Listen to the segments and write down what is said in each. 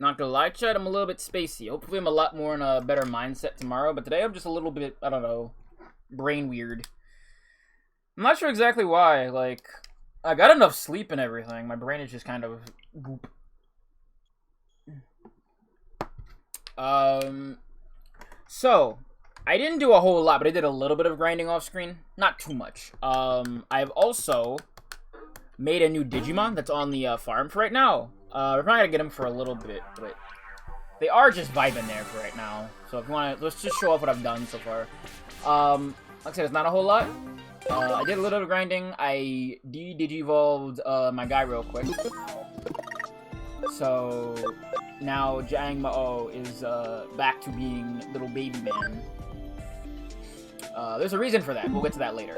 Not gonna lie, Chad, I'm a little bit spacey. Hopefully I'm a lot more in a better mindset tomorrow, but today I'm just a little bit, I don't know, brain weird. I'm not sure exactly why, like, I got enough sleep and everything. My brain is just kind of goop. So, I didn't do a whole lot, but I did a little bit of grinding off screen. Not too much. I've also made a new Digimon that's on the farm for right now. We're probably gonna get him for a little bit, but they are just vibing there for right now. So if you want to, let's just show off what I've done so far. Like I said, it's not a whole lot. I did a little bit of grinding. I de-digivolved my guy real quick. So now Jang Mao is back to being little baby man. There's a reason for that. We'll get to that later.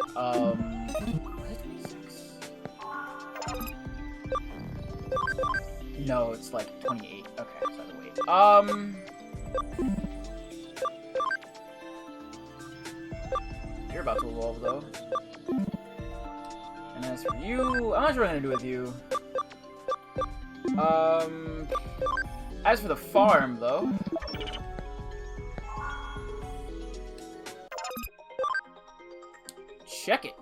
No, it's like 28. Okay, so I have to wait. You're about to evolve, though. And as for you, I'm not sure what I'm gonna do with you. As for the farm, though. Check it.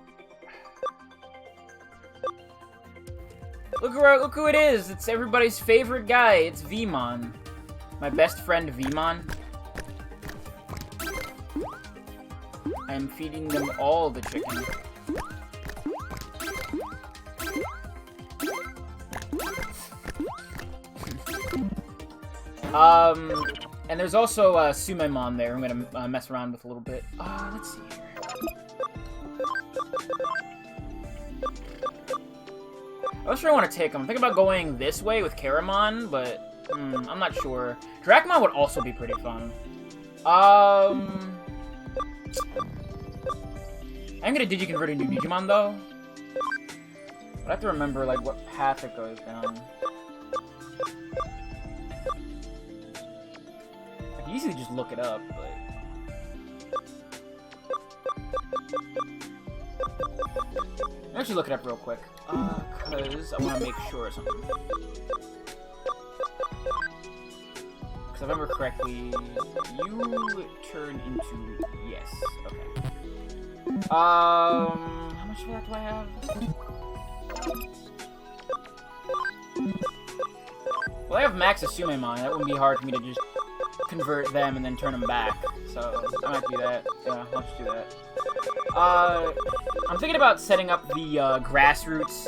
Look who it is! It's everybody's favorite guy. It's Vmon. My best friend Vmon. I am feeding them all the chicken. And there's also Sumemon there. I'm gonna mess around with a little bit. Let's see here. I'm not sure I want to take him. I'm thinking about going this way with Karamon, but I'm not sure. Dracmon would also be pretty fun. I'm gonna Digiconvert into Digimon though. But I have to remember like what path it goes down. I can easily just look it up, but I'll actually look it up real quick. Because I want to make sure of something. Because if I remember correctly, you turn into... Yes, okay. How much of that do I have? Well, I have Max Asumemon. That wouldn't be hard for me to just convert them and then turn them back. So, I might do that. Yeah, I'll just do that. I'm thinking about setting up the grassroots,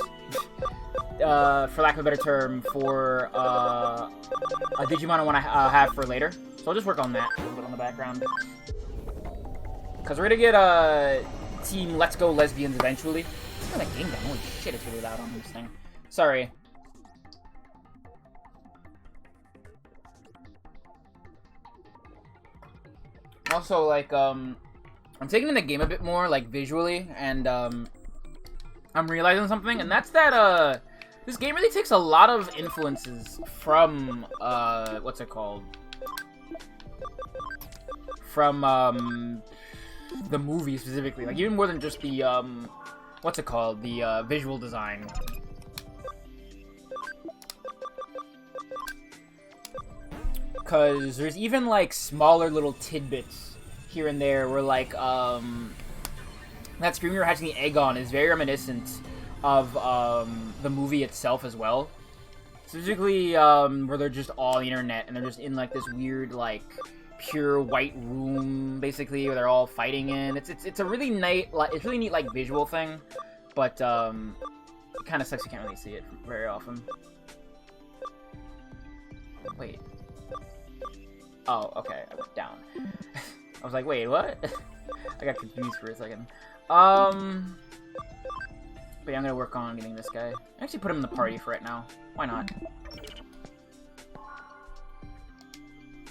for lack of a better term, for a Digimon I want to have for later. So I'll just work on that a little bit on the background. Because we're going to get Team Let's Go Lesbians eventually. Turn that game down. Holy shit, it's really loud on this thing. Sorry. Also, like, I'm taking in the game a bit more, like, visually, and, I'm realizing something, and that's that, this game really takes a lot of influences from, what's it called? From, the movie, specifically. Like, even more than just the, what's it called? The, visual design. Because there's even, like, smaller little tidbits here and there where, like, that screen we were hatching the egg on is very reminiscent of, the movie itself as well. Specifically, where they're just all the internet, and they're just in, like, this weird, like, pure white room, basically, where they're all fighting in. It's a really neat, like, visual thing, but, it kind of sucks you can't really see it very often. Wait. Oh, okay, I went down. I was like, wait, what? I got confused for a second. But yeah, I'm gonna work on getting this guy. Actually put him in the party for right now. Why not?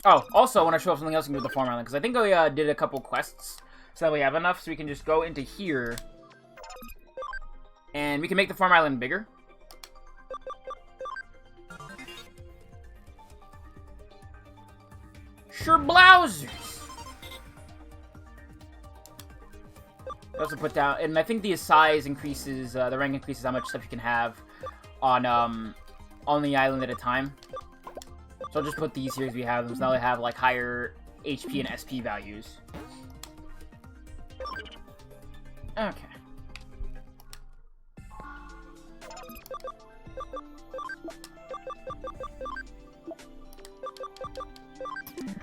Oh, also, I want to show off something else you can do with the farm island, because I think I did a couple quests, so that we have enough, so we can just go into here, and we can make the farm island bigger. Sure, blousers! I also put down, and I think the size increases, the rank increases how much stuff you can have on the island at a time. So I'll just put these here as we have them, so now they have, like, higher HP and SP values. Okay.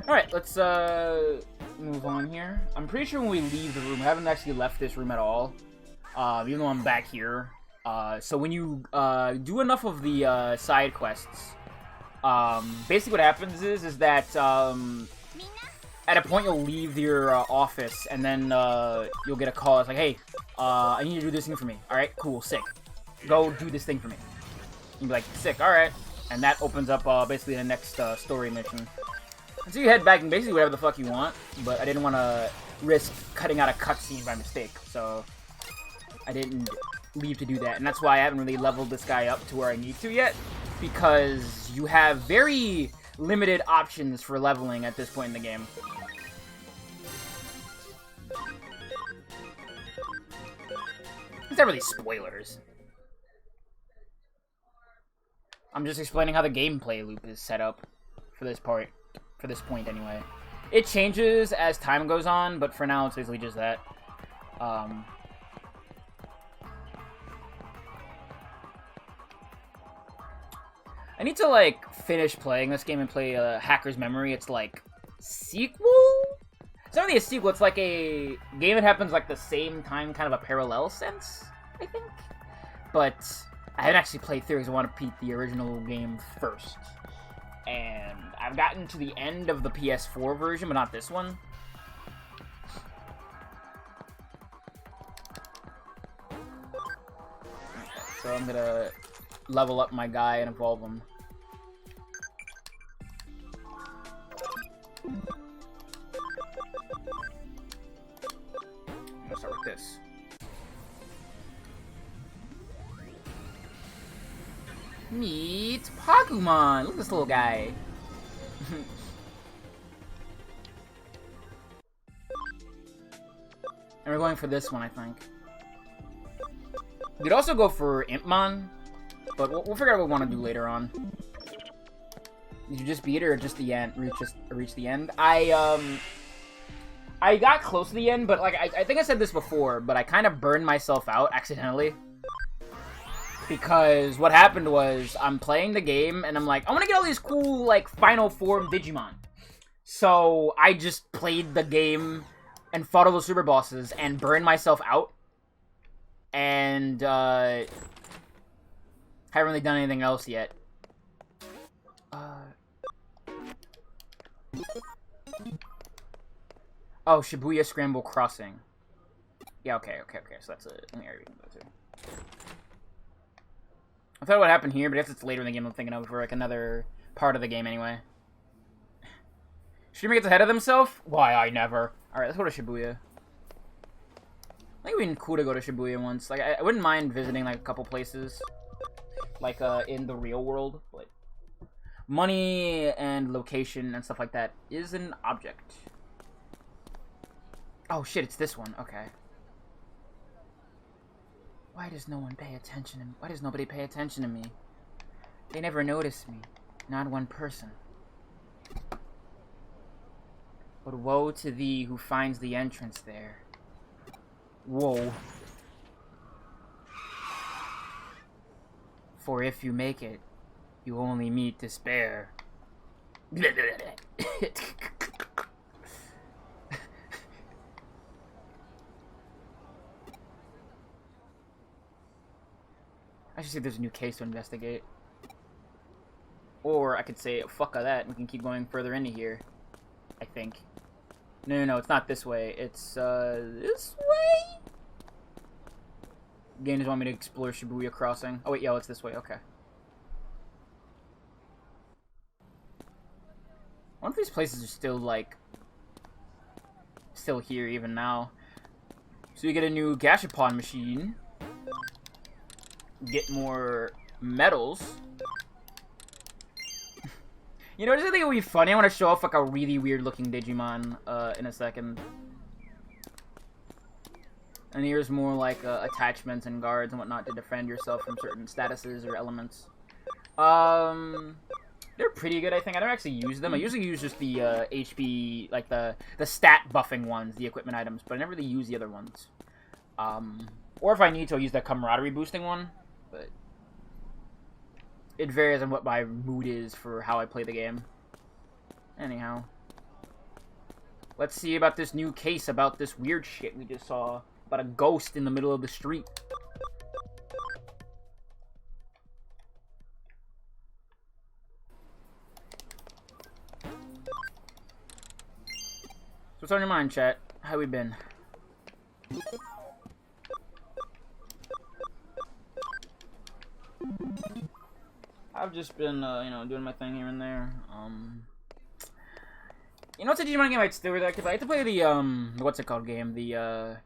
Alright, let's, move on here. I'm pretty sure when we leave the room, we haven't actually left this room at all, even though I'm back here. So when you, do enough of the, side quests, basically what happens is that, at a point you'll leave your, office, and then, you'll get a call. It's like, hey, I need you to do this thing for me. Alright, cool, sick. Go do this thing for me. You'll be like, sick, alright. And that opens up, basically the next, story mission. And so you head back and basically whatever the fuck you want, but I didn't want to risk cutting out a cutscene by mistake, so I didn't leave to do that. And that's why I haven't really leveled this guy up to where I need to yet, because you have very limited options for leveling at this point in the game. It's not really spoilers. I'm just explaining how the gameplay loop is set up for this part. For this point, anyway. It changes as time goes on, but for now, it's basically just that. I need to, like, finish playing this game and play Hacker's Memory. It's, like, sequel? It's not really a sequel. It's, like, a game that happens, like, the same time, kind of a parallel sense, I think. But I haven't actually played through because I want to beat the original game first. And I've gotten to the end of the PS4 version, but not this one. So I'm gonna level up my guy and evolve him. I'm gonna start with this. Meet Pokemon! Look at this little guy. And we're going for this one, I think. We could also go for Impmon, but we'll figure out what we want to do later on. Did you just beat it or just the end? Reach the end? I got close to the end, but like I think I said this before, but I kind of burned myself out accidentally. Because what happened was, I'm playing the game, and I'm like, I want to get all these cool, like, final form Digimon. So, I just played the game and fought all the super bosses and burned myself out. And, haven't really done anything else yet. Oh, Shibuya Scramble Crossing. Yeah, okay, so that's an area we can go to. I thought what happened here, but I guess it's later in the game I'm thinking of, for like another part of the game anyway. Shima gets ahead of himself? Why, I never. Alright, let's go to Shibuya. I think it would be cool to go to Shibuya once. Like, I wouldn't mind visiting like a couple places. Like, in the real world. But money and location and stuff like that is an object. Oh shit, it's this one. Okay. Why does no one pay attention? Why does nobody pay attention to me? They never notice me. Not one person. But woe to thee who finds the entrance there. Whoa. For if you make it, you only meet despair. I should see if there's a new case to investigate. Or I could say, fuck all that, and we can keep going further into here. I think. No, it's not this way. It's, this way? The game just want me to explore Shibuya Crossing. Oh wait, yo, it's this way, okay. One of these places are still, like, still here even now. So you get a new Gashapon machine. Get more medals. You know, I just think it would be funny. I want to show off like a really weird looking Digimon in a second. And here's more like attachments and guards and whatnot to defend yourself from certain statuses or elements. They're pretty good, I think. I never actually use them. I usually use just the HP, like the stat buffing ones, the equipment items, but I never really use the other ones. Or if I need to, I'll use the camaraderie boosting one, but it varies on what my mood is for how I play the game. Anyhow, let's see about this new case about this weird shit we just saw about a ghost in the middle of the street. So what's on your mind, chat? How we been? I've just been, you know, doing my thing here and there. You know, it's a Digimon game I'd still really like to play. I like to play the, what's it called game? The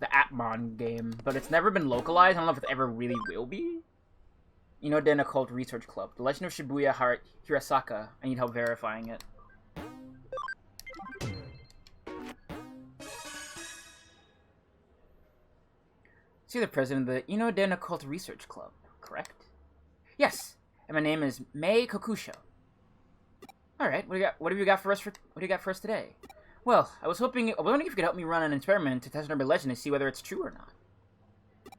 Appmon game. But it's never been localized. I don't know if it ever really will be. You know, Den Occult Research Club. The Legend of Shibuya Hirasaka. I need help verifying it. See the president of the Ino Den Occult Research Club, correct? Yes, and my name is Mei Kokusho. All right, what do you got for us today? Well, I was wondering if you could help me run an experiment to test an urban legend to see whether it's true or not.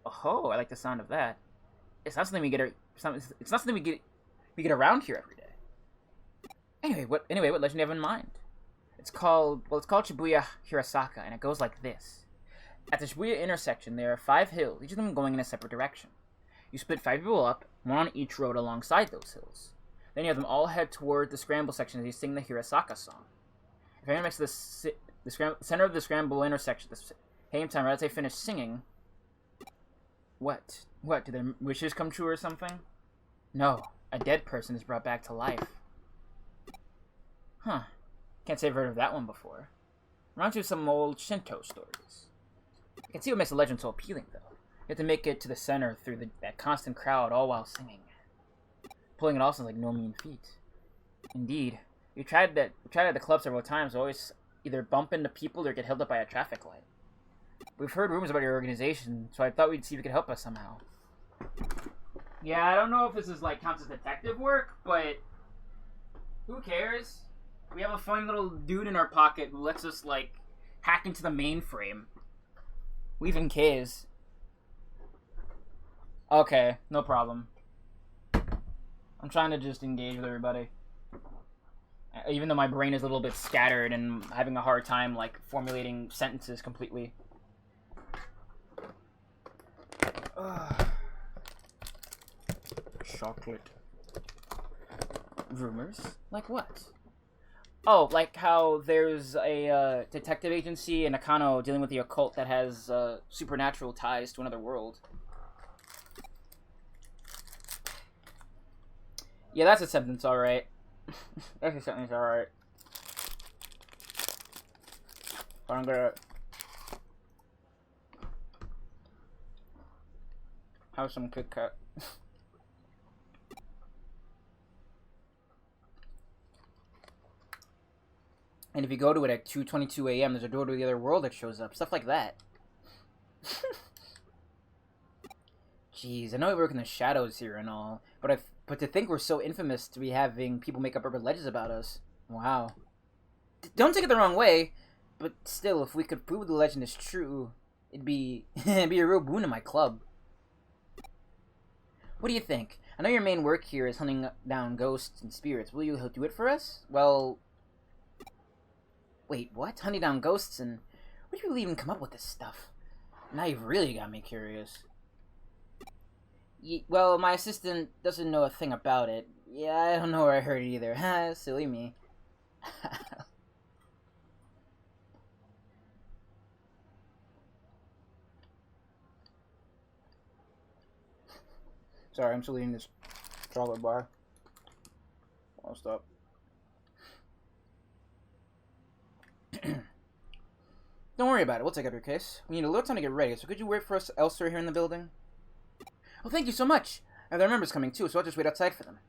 Oh, I like the sound of that. It's not something we get. It's not something we get around here every day. Anyway, what legend do you have in mind? It's called Shibuya Hirasaka, and it goes like this. At the Shibuya intersection, there are 5 hills, each of them going in a separate direction. You split 5 people up, one on each road alongside those hills. Then you have them all head toward the scramble section as you sing the Hirasaka song. If anyone makes the center of the scramble intersection at the same time, right as they finish singing... What? What, do their wishes come true or something? No, a dead person is brought back to life. Huh. Can't say I've heard of that one before. Reminds me of some old Shinto stories. I can see what makes the legend so appealing, though. You have to make it to the center through that constant crowd, all while singing. Pulling it off sounds like no mean feat. Indeed. We tried at the club several times, always either bump into people or get held up by a traffic light. We've heard rumors about your organization, so I thought we'd see if you could help us somehow. Yeah, I don't know if this is, like, counts as detective work, but who cares? We have a funny little dude in our pocket who lets us, like, hack into the mainframe. We even cares. Okay, no problem. I'm trying to just engage with everybody. Even though my brain is a little bit scattered and having a hard time, like, formulating sentences completely. Chocolate. Rumors? Like what? Oh, like how there's a detective agency in Nakano dealing with the occult that has supernatural ties to another world. Yeah, that's a sentence, alright. That's a sentence, alright. I'm gonna have some Kit Kat. And if you go to it at 2:22 a.m., there's a door to the other world that shows up. Stuff like that. Jeez, I know we work in the shadows here and all, but to think we're so infamous to be having people make up urban legends about us. Wow. Don't take it the wrong way, but still, if we could prove the legend is true, it'd be a real boon to my club. What do you think? I know your main work here is hunting down ghosts and spirits. Will you do it for us? Well... Wait, what? Hunting down ghosts and... Where do you even come up with this stuff? Now you've really got me curious. Well, my assistant doesn't know a thing about it. Yeah, I don't know where I heard it either. Ha, silly me. Sorry, I'm still eating this chocolate bar. I'll stop. Don't worry about it. We'll take up your case. We need a little time to get ready, so could you wait for us elsewhere here in the building? Oh, thank you so much. I have their members coming too, so I'll just wait outside for them.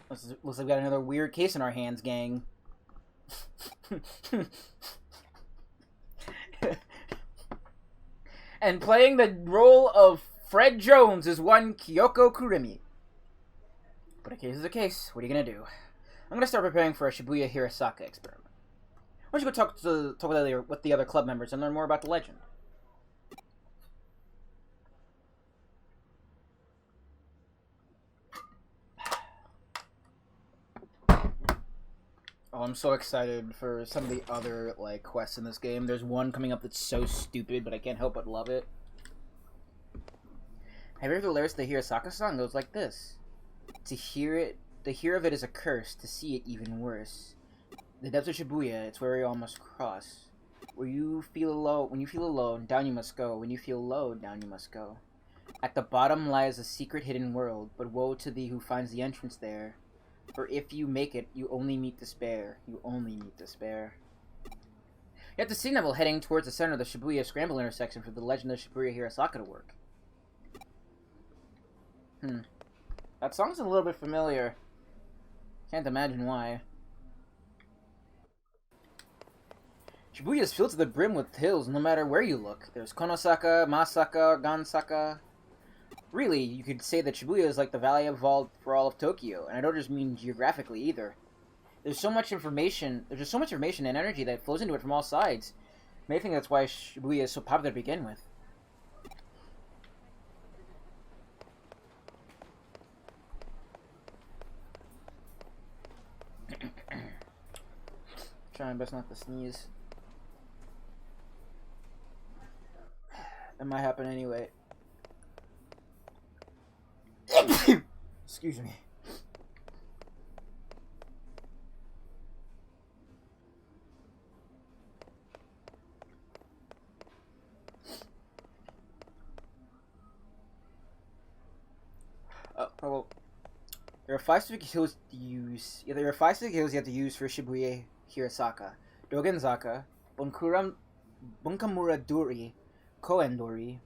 Looks like we've got another weird case in our hands, gang. And playing the role of Fred Jones is one Kyoko Kurimi. But a case is a case. What are you gonna do? I'm gonna start preparing for a Shibuya Hirasaka experiment. Why don't you go talk with the other club members and learn more about the legend? Oh, I'm so excited for some of the other, like, quests in this game. There's one coming up that's so stupid, but I can't help but love it. Have you heard the lyrics of the Hirasaka song? It goes like this. To hear of it is a curse, to see it even worse. The depths of Shibuya, it's where we all must cross. When you feel alone, down you must go. When you feel low, down you must go. At the bottom lies a secret hidden world, but woe to thee who finds the entrance there. For if you make it, you only meet despair. You only meet despair. You have to sea level heading towards the center of the Shibuya Scramble intersection for the legend of Shibuya Hirasaka to work. That song's a little bit familiar. Can't imagine why. Shibuya is filled to the brim with hills no matter where you look. There's Konosaka, Masaka, Gansaka. Really, you could say that Shibuya is like the Valley of for all of Tokyo, and I don't just mean geographically either. There's so much information, and energy that flows into it from all sides. Maybe I think that's why Shibuya is so popular to begin with. Trying my best not to sneeze. It might happen anyway. Excuse me. Well, there are 5 specific hills to use. Yeah, there are 5 specific hills you have to use for Shibuya Hirasaka: Dogenzaka, Bunkamura-dori, Koen-dori,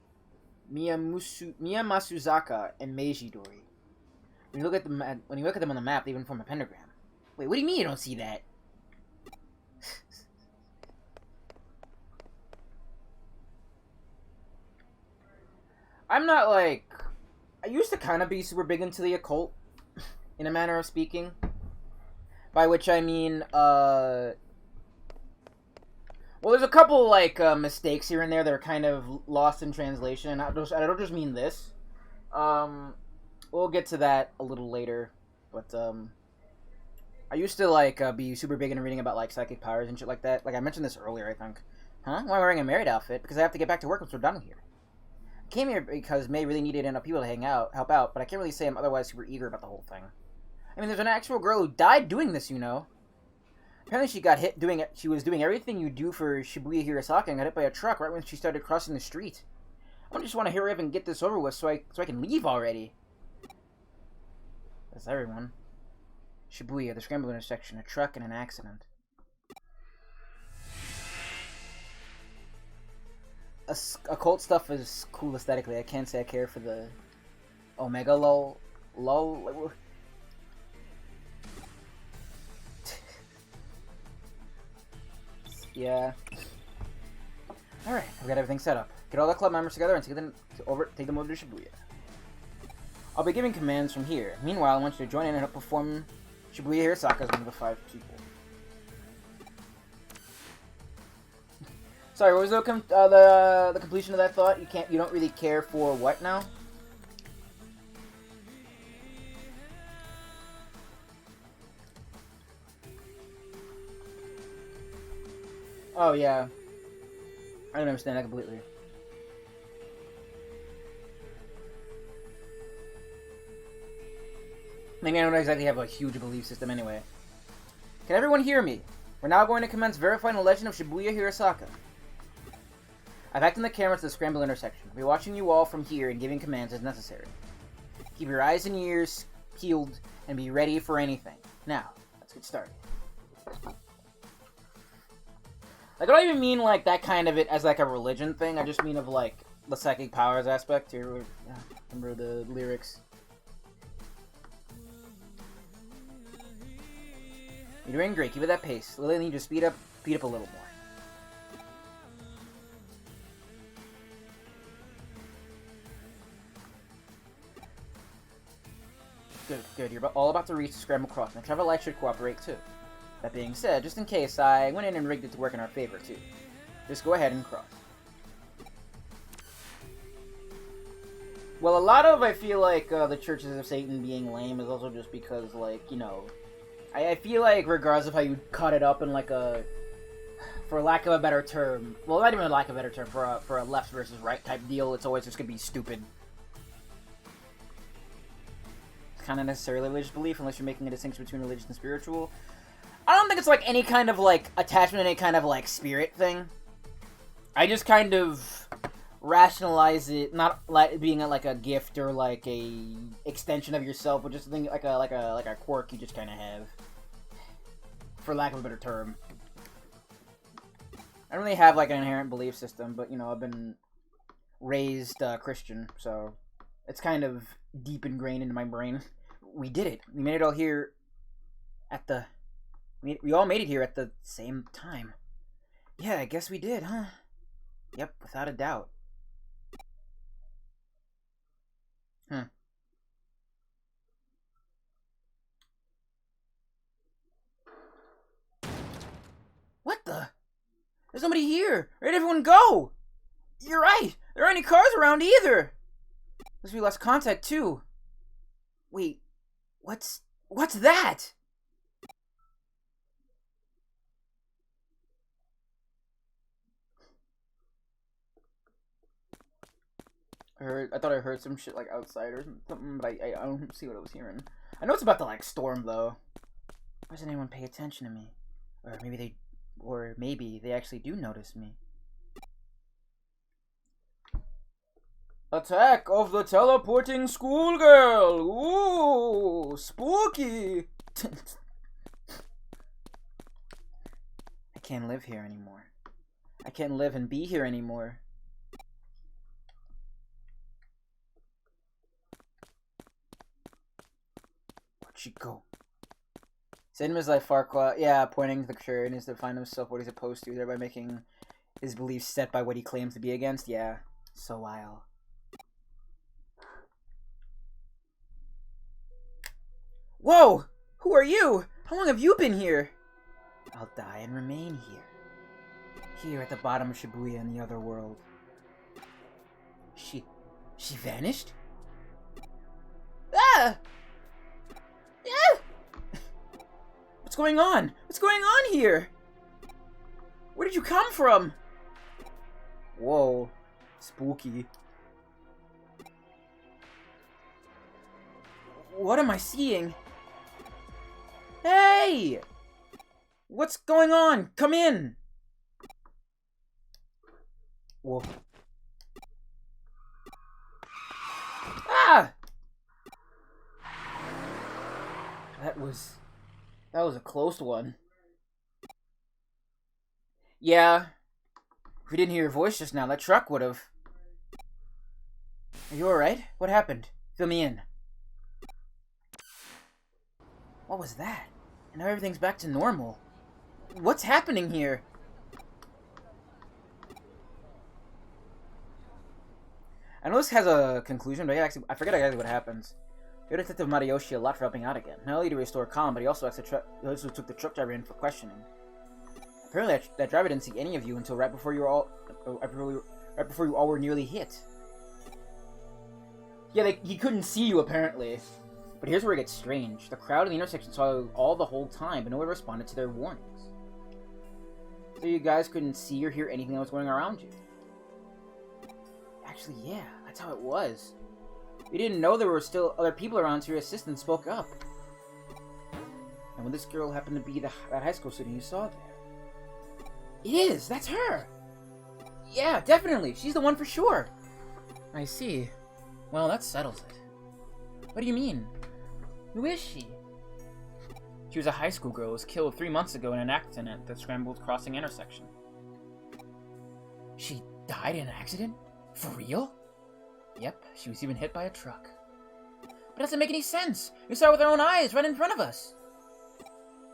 Miyamasuzaka, and Meiji-dori. When you look at them on the map, they even form a pentagram. Wait, what do you mean you don't see that? I'm not like... I used to kind of be super big into the occult, in a manner of speaking. By which I mean, well, there's a couple, like, mistakes here and there that are kind of lost in translation. I don't just mean this. We'll get to that a little later. But, I used to, like, be super big into reading about, like, psychic powers and shit like that. Like, I mentioned this earlier, I think. Huh? Why am I wearing a married outfit? Because I have to get back to work once we're done here. I came here because May really needed enough people to help out, but I can't really say I'm otherwise super eager about the whole thing. I mean, there's an actual girl who died doing this, you know. Apparently she got hit doing it. She was doing everything you do for Shibuya Hirasaka and got hit by a truck right when she started crossing the street. I just want to hurry up and get this over with so I can leave already. That's everyone. Shibuya, the scramble intersection, a truck and an accident. Occult stuff is cool aesthetically. I can't say I care for the Omega lol. Yeah. Alright, I've got everything set up. Get all the club members together and take them over to Shibuya. I'll be giving commands from here. Meanwhile, I want you to join in and help perform Shibuya Hirasaka as one of the 5 people. Sorry, what was the completion of that thought? You don't really care for what now? Oh yeah, I don't understand that completely. Maybe I don't exactly have a huge belief system anyway. Can everyone hear me? We're now going to commence verifying the legend of Shibuya Hirasaka. I've hacked in the camera to the scramble intersection. I'll be watching you all from here and giving commands as necessary. Keep your eyes and ears peeled and be ready for anything. Now, let's get started. Like, I don't even mean, like, that kind of it as, like, a religion thing. I just mean of, like, the psychic powers aspect. Here, remember the lyrics. You're doing great. Keep it that pace. Lily, need to speed up a little more. good. You're all about to reach the scramble crossing. The travel light should cooperate too. That being said, just in case, I went in and rigged it to work in our favor too. Just go ahead and cross. Well, a lot of, I feel like, the Churches of Satan being lame is also just because, like, you know, I feel like regardless of how you cut it up in, like, a, for lack of a better term, well, not even a lack of a better term, for a left versus right type deal, it's always just gonna be stupid. It's kind of necessarily religious belief, unless you're making a distinction between religious and spiritual. I don't think it's, like, any kind of, like, attachment, any kind of, like, spirit thing. I just kind of rationalize it, not like being like a gift or like a extension of yourself, but just something like a quirk you just kind of have, for lack of a better term. I don't really have like an inherent belief system, but you know, I've been raised Christian, so it's kind of deep ingrained into my brain. We did it. We made it all here at the. We all made it here at the same time. Yeah, I guess we did, huh? Yep, without a doubt. What the? There's nobody here! Where'd everyone go? You're right! There aren't any cars around either! Must be lost contact too. Wait, what's that? I thought I heard some shit like outside or something, but I don't see what I was hearing. I know it's about to like storm though. Why doesn't anyone pay attention to me? Or maybe they actually do notice me. Attack of the teleporting schoolgirl! Ooh, spooky! I can't live here anymore. I can't live and be here anymore. Where'd she go? Satan is like Farquaad, yeah, pointing to the picture and is to find himself what he's opposed to, thereby making his beliefs set by what he claims to be against. Yeah, so wild. Whoa! Who are you? How long have you been here? I'll die and remain here. Here at the bottom of Shibuya in the other world. She vanished? Ah! Yeah! What's going on? What's going on here? Where did you come from? Whoa. Spooky. What am I seeing? Hey! What's going on? Come in! Whoa. Ah! That was a close one. Yeah. If we didn't hear your voice just now, that truck would've. Are you alright? What happened? Fill me in. What was that? And now everything's back to normal. What's happening here? I know this has a conclusion, but I forget exactly what happens. We owe Detective Mariyoshi a lot for helping out again. Not only to restore calm, but he also took the truck driver in for questioning. Apparently, that driver didn't see any of you until right before you all were nearly hit. Yeah, he couldn't see you apparently. But here's where it gets strange. The crowd in the intersection saw you all the whole time, but no one responded to their warnings. So you guys couldn't see or hear anything that was going around you. Actually, yeah, that's how it was. We didn't know there were still other people around, so your assistant spoke up. And when this girl happened to be that high school student you saw there. It is! That's her! Yeah, definitely! She's the one for sure! I see. Well, that settles it. What do you mean? Who is she? She was a high school girl who was killed 3 months ago in an accident at the scrambled crossing intersection. She died in an accident? For real? Yep, she was even hit by a truck. But it doesn't make any sense! We saw her with our own eyes, right in front of us!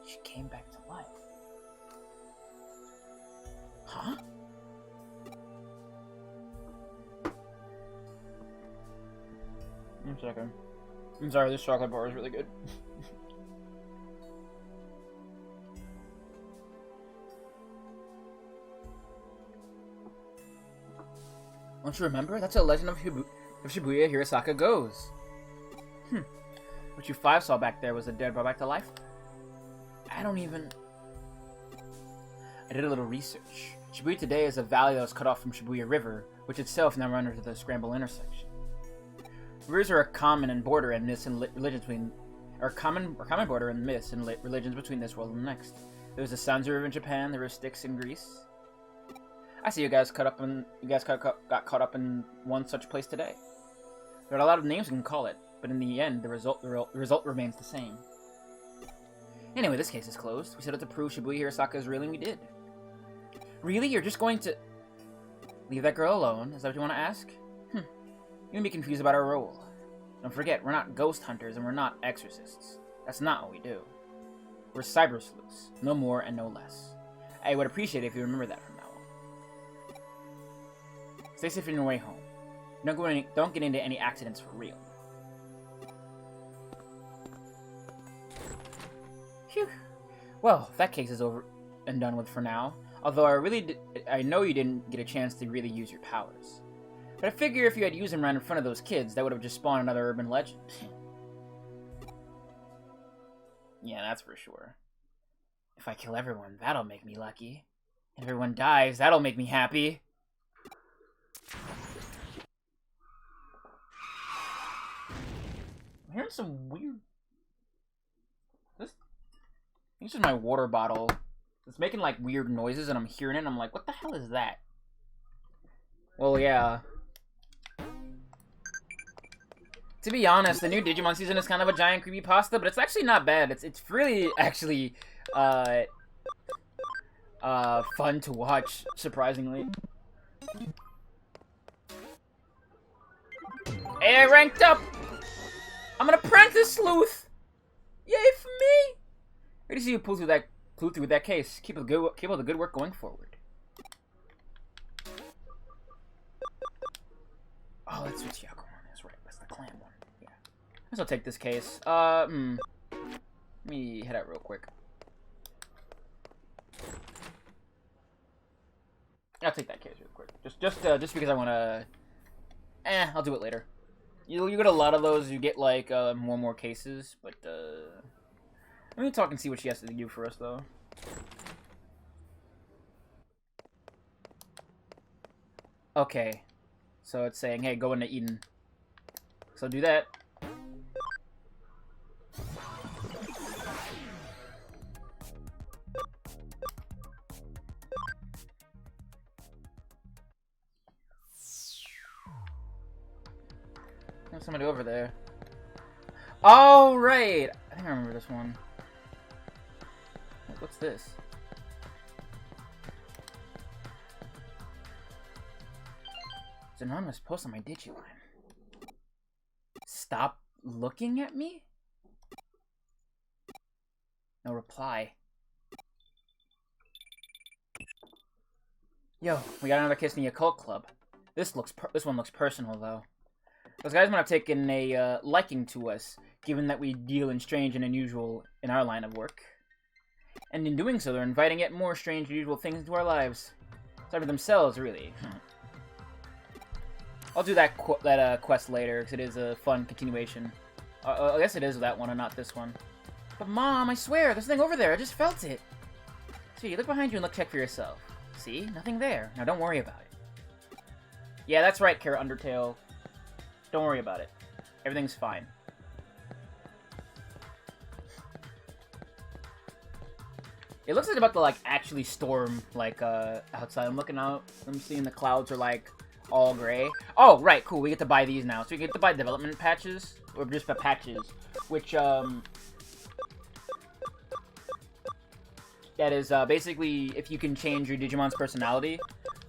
She came back to life. Huh? One second. I'm sorry, this chocolate bar is really good. Don't you remember? That's how Legend of Shibuya Hirosaka goes. What you 5 saw back there was the dead brought back to life? I did a little research. Shibuya today is a valley that was cut off from Shibuya River, which itself now runs into the Scramble intersection. Rivers are a common border and myths and religions between, religions between this world and the next. There's the Sanzu River in Japan, the river Styx in Greece. I see you guys got caught up in one such place today. There are a lot of names we can call it, but in the end, the result remains the same. Anyway, this case is closed. We set out to prove Shibuya Hirosaka is real, and we did. Really? You're just going to leave that girl alone? Is that what you want to ask? You may be confused about our role. Don't forget, we're not ghost hunters and we're not exorcists. That's not what we do. We're cyber sleuths. No more and no less. I would appreciate it if you remember that from now on. Stay safe on your way home. Don't get into any accidents for real. Phew. Well, that case is over and done with for now. Although I know you didn't get a chance to really use your powers. But I figure if you had used them right in front of those kids, that would have just spawned another urban legend. Yeah, that's for sure. If I kill everyone, that'll make me lucky. If everyone dies, that'll make me happy. I'm hearing some weird... This is my water bottle. It's making, like, weird noises, and I'm hearing it, and I'm like, what the hell is that? Well, yeah. To be honest, the new Digimon season is kind of a giant creepypasta, but it's actually not bad. It's really, actually, fun to watch, surprisingly. Hey, I ranked up! I'm an apprentice sleuth! Yay for me! Ready to see you pull through that case. Keep up the good work going forward. Oh, that's what Yakuman is, right? That's the clan one. Yeah. I guess I'll take this case. Let me head out real quick. I'll take that case real quick. Just because I wanna. I'll do it later. You get a lot of those. You get like more cases, but let me talk and see what she has to do for us, though. Okay. So it's saying, hey, go into Eden. So do that. There's somebody over there. Oh, right! I think I remember this one. What's this? It's an anonymous post on my Digimon. Stop looking at me? No reply. Yo, we got another case in the occult club. This one looks personal though. Those guys might have taken a liking to us, given that we deal in strange and unusual in our line of work. And in doing so, they're inviting yet more strange and unusual things into our lives. Sorry for themselves, really. I'll do that quest later, because it is a fun continuation. I guess it is that one and not this one. But Mom, I swear, there's nothing over there. I just felt it. See, look behind you and check for yourself. See? Nothing there. Now don't worry about it. Yeah, that's right, Kara Undertale. Don't worry about it. Everything's fine. It looks like it's about to, like, actually storm, like, outside. I'm looking out. I'm seeing the clouds are, like, all gray. Oh, right, cool. We get to buy these now. So we get to buy development patches, or just patches, which, that is, basically, if you can change your Digimon's personality.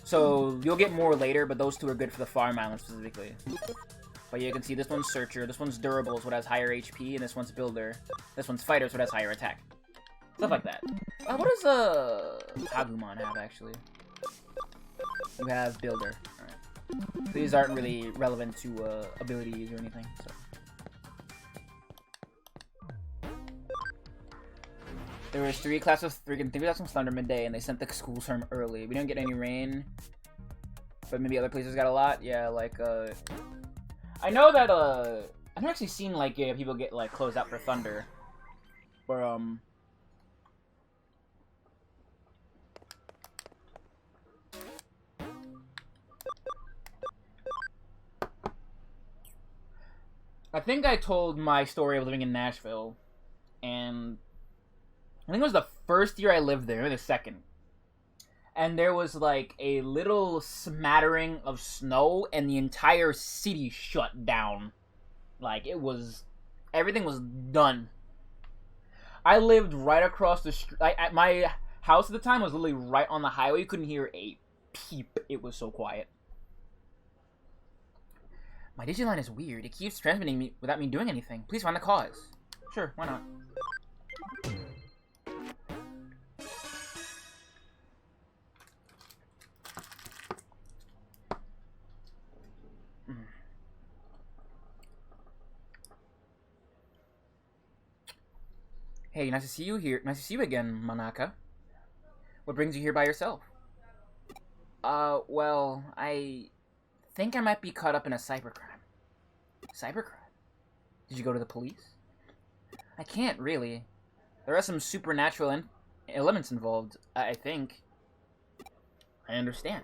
So, you'll get more later, but those two are good for the farm island, specifically. But you can see this one's Searcher, this one's Durable, so it has higher HP, and this one's Builder. This one's Fighter, so it has higher attack. Stuff like that. What does, Agumon have, actually? You have Builder. Alright. These aren't really relevant to, abilities or anything, so. There was three classes of thunder midday, and they sent the school term early. We didn't get any rain, but maybe other places got a lot. Yeah, like I know that I've never actually seen like people get like closed out for thunder, or I think I told my story of living in Nashville, and I think it was the first year I lived there, or the second. And there was like a little smattering of snow, and the entire city shut down. Like, everything was done. I lived right across the street. My house at the time was literally right on the highway. You couldn't hear a peep. It was so quiet. My Digiline is weird. It keeps transmitting me without me doing anything. Please find the cause. Sure, why not? Hey, nice to see you here. Nice to see you again, Manaka. What brings you here by yourself? Well, I think I might be caught up in a cybercrime. Cybercrime? Did you go to the police? I can't, really. There are some supernatural elements involved, I think. I understand.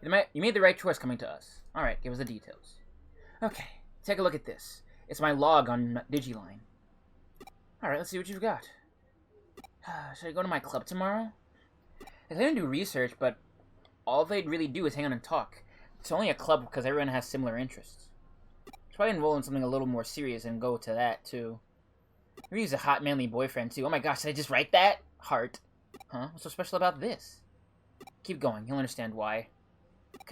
You made the right choice coming to us. Alright, give us the details. Okay, take a look at this. It's my log on Digiline. Alright, let's see what you've got. Should I go to my club tomorrow? They claim to do research, but all they'd really do is hang out and talk. It's only a club because everyone has similar interests. Should probably enroll in something a little more serious and go to that, too. Maybe he's a hot, manly boyfriend, too. Oh my gosh, did I just write that? Heart. Huh? What's so special about this? Keep going, you'll understand why.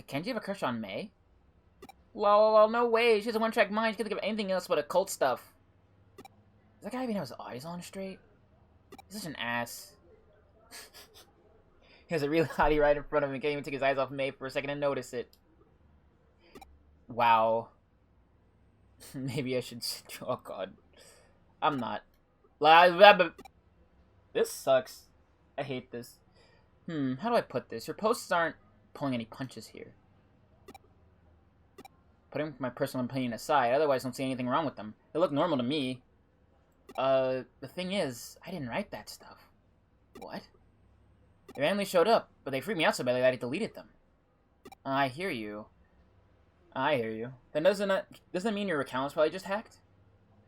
Can't you have a crush on May? Lol, no way. She has a one-track mind. She can't think of anything else but occult stuff. Does that guy even have his eyes on straight? He's such an ass. He has a real hottie right in front of him and can't even take his eyes off May for a second and notice it. Wow. Maybe I should... Oh, God. I'm not. This sucks. I hate this. How do I put this? Your posts aren't pulling any punches here. Putting my personal opinion aside, otherwise I don't see anything wrong with them. They look normal to me. The thing is, I didn't write that stuff. What? They randomly showed up, but they freaked me out so badly that I deleted them. I hear you. I hear you. Then doesn't that mean your account was probably just hacked?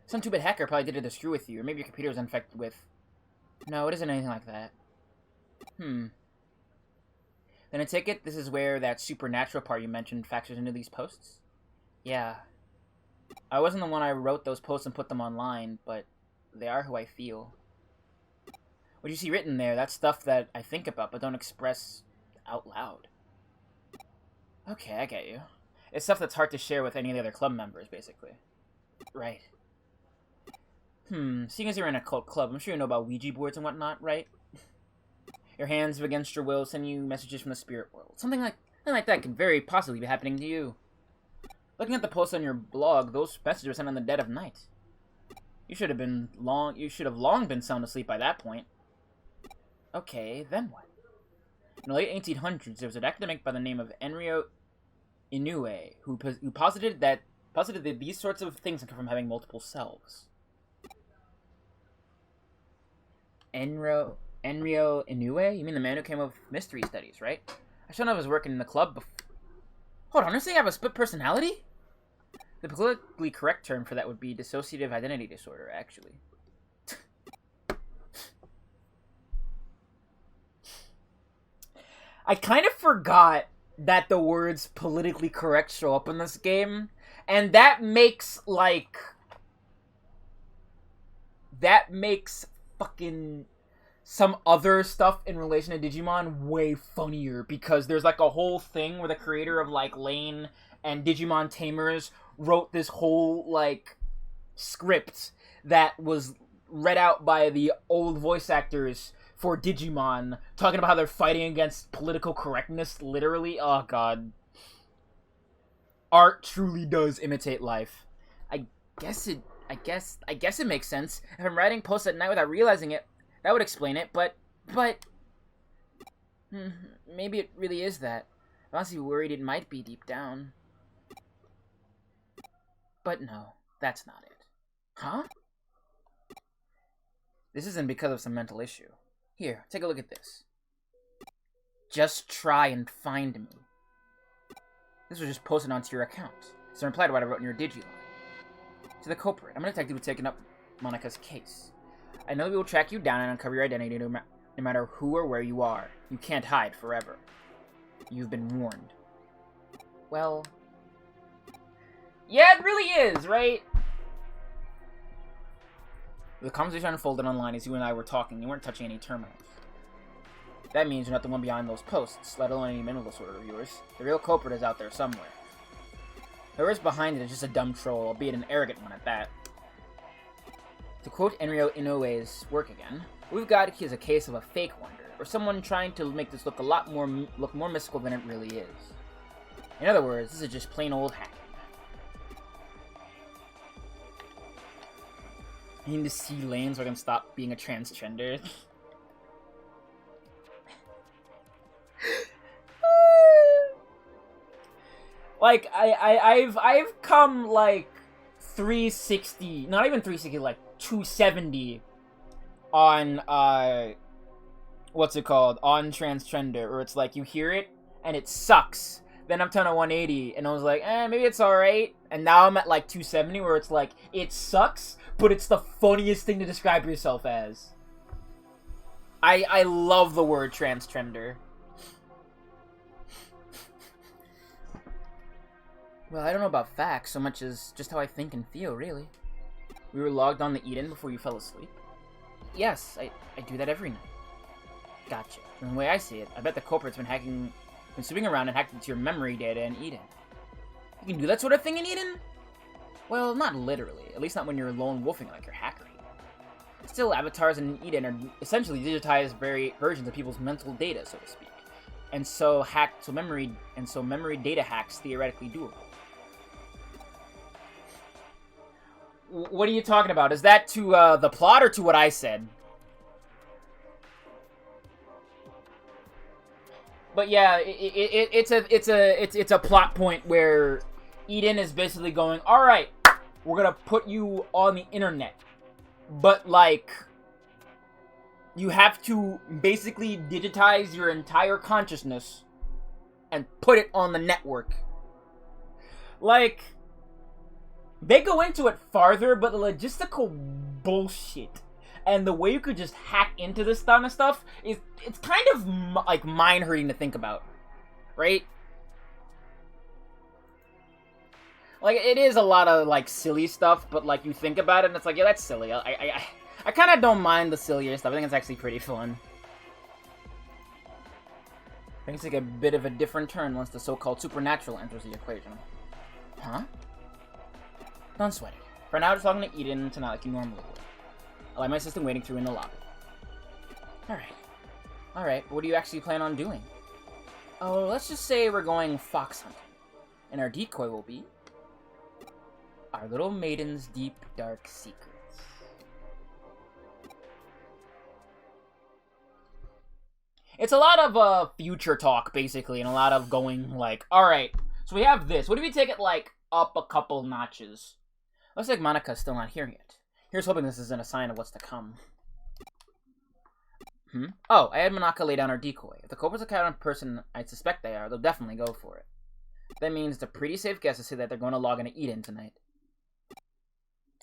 Some stupid hacker probably did it to screw with you, or maybe your computer was infected with... No, it isn't anything like that. Then I take it this is where that supernatural part you mentioned factors into these posts? Yeah. I wasn't the one I wrote those posts and put them online, but they are who I feel. What you see written there, that's stuff that I think about but don't express out loud. Okay, I get you. It's stuff that's hard to share with any of the other club members, basically. Right. Seeing as you're in a cult club, I'm sure you know about Ouija boards and whatnot, right? Your hands against your will send you messages from the spirit world. Something like that could very possibly be happening to you. Looking at the posts on your blog, those messages were sent on the dead of night. You should have long been sound asleep by that point. Okay, then what? In the late 1800s, there was an academic by the name of Enryo Inoue who posited that these sorts of things come from having multiple selves. Enryo Inoue? You mean the man who came up with mystery studies, right? I should know I was working in the club before. Hold on, you're saying I have a split personality? The politically correct term for that would be dissociative identity disorder, actually. I kind of forgot that the words politically correct show up in this game, and that makes, like... That makes fucking some other stuff in relation to Digimon way funnier, because there's, like, a whole thing where the creator of, like, Lane and Digimon Tamers wrote this whole, like, script that was read out by the old voice actors for Digimon, talking about how they're fighting against political correctness, literally. Oh, God. Art truly does imitate life. I guess it makes sense. If I'm writing posts at night without realizing it, That would explain it, but... maybe it really is that. I'm honestly worried it might be deep down. But no, that's not it. Huh? This isn't because of some mental issue. Here, take a look at this. Just try and find me. This was just posted onto your account. It's a reply to what I wrote in your Digimon. To the culprit, I'm a detective who's taken up Monika's case. I know we will track you down and uncover your identity no matter who or where you are. You can't hide forever. You've been warned. Well... yeah, it really is, right? The conversation unfolded online as you and I were talking. You weren't touching any terminals. That means you're not the one behind those posts, let alone any mental disorder reviewers. The real culprit is out there somewhere. Whoever's behind it is just a dumb troll, albeit an arrogant one at that. To quote Enryo Inoue's work again, what we've got is a case of a fake wonder, or someone trying to make this look more mystical than it really is. In other words, this is just plain old hacking. I need to see lanes so I can stop being a transgender. Like, I've come, like, 360, not even 360, like, 270 on, what's it called, on transgender, where it's like, you hear it, and it sucks. Then I'm turning 180, and I was like, maybe it's alright. And now I'm at, like, 270, where it's like, it sucks, but it's the funniest thing to describe yourself as. I love the word transgender. Well, I don't know about facts so much as just how I think and feel, really. We were logged on to Eden before you fell asleep? Yes, I do that every night. Gotcha. From the way I see it, I bet the culprit's been sweeping around and hacked into your memory data in Eden. You can do that sort of thing in Eden? Well, not literally. At least not when you're lone wolfing like your hacker. Still, avatars in Eden are essentially digitized versions of people's mental data, so to speak. And so memory data hacks theoretically doable. What are you talking about? Is that to the plot or to what I said? But yeah, it's a plot point where Eden is basically going, all right, we're gonna put you on the internet, but like, you have to basically digitize your entire consciousness and put it on the network. Like, they go into it farther, but the logistical bullshit and the way you could just hack into this kind of stuff it's kind of like mind-hurting to think about, right? Like, it is a lot of like silly stuff, but like you think about it and it's like, yeah, that's silly. I kind of don't mind the sillier stuff. I think it's actually pretty fun. Things take a bit of a different turn once the so-called supernatural enters the equation. Huh? Don't sweat it. For now, just logging to Eden tonight like you normally would. I'll have my assistant waiting for you in the lobby. Alright, but what do you actually plan on doing? Oh, let's just say we're going fox hunting. And our decoy will be our little maiden's deep, dark secrets. It's a lot of future talk, basically, and a lot of going, like, alright, so we have this. What if we take it, like, up a couple notches? Looks like Monika's still not here yet. Here's hoping this isn't a sign of what's to come. Oh, I had Monika lay down our decoy. If the culprit's the kind of person I suspect they are, they'll definitely go for it. That means it's a pretty safe guess to say that they're going to log into Eden tonight.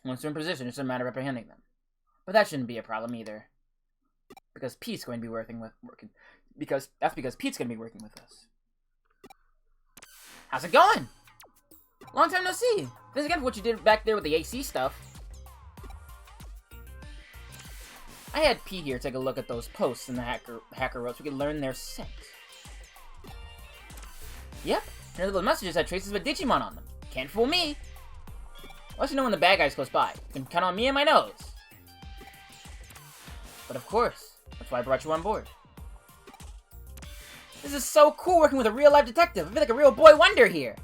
Once they're in position, it's a matter of apprehending them. But that shouldn't be a problem either. Because Pete's going to be because Pete's going to be working with us. How's it going? Long time no see. Thanks again for what you did back there with the AC stuff. I had Pete here take a look at those posts in the hacker wrote so we could learn their scent. Yep, here are those messages had traces of a Digimon on them. Can't fool me. I'll let you know when the bad guy's close by. You can count on me and my nose. But of course, that's why I brought you on board. This is so cool working with a real-life detective. I feel like a real boy wonder here.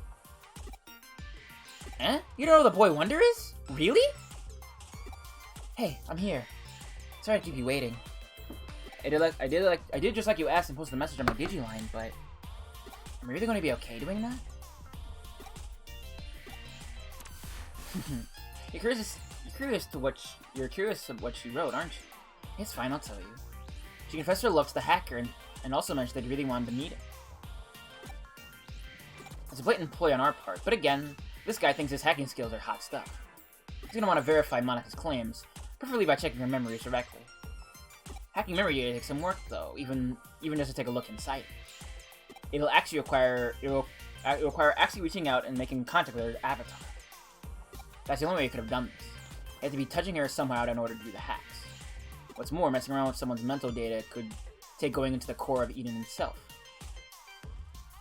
Huh? You don't know who the boy wonder is? Really? Hey, I'm here. Sorry to keep you waiting. I did just like you asked and posted a message on my Digiline, but am I really going to be okay doing that? You're curious of what she wrote, aren't you? It's fine, I'll tell you. She confessed her love to the hacker and also mentioned that he really wanted to meet him. It's a blatant ploy on our part, but again, this guy thinks his hacking skills are hot stuff. He's gonna want to verify Monika's claims, preferably by checking her memories directly. Hacking memory data takes some work, though, even just to take a look inside it. It'll require actually reaching out and making contact with her avatar. That's the only way you could have done this. You have to be touching her somehow in order to do the hacks. What's more, messing around with someone's mental data could take going into the core of Eden itself.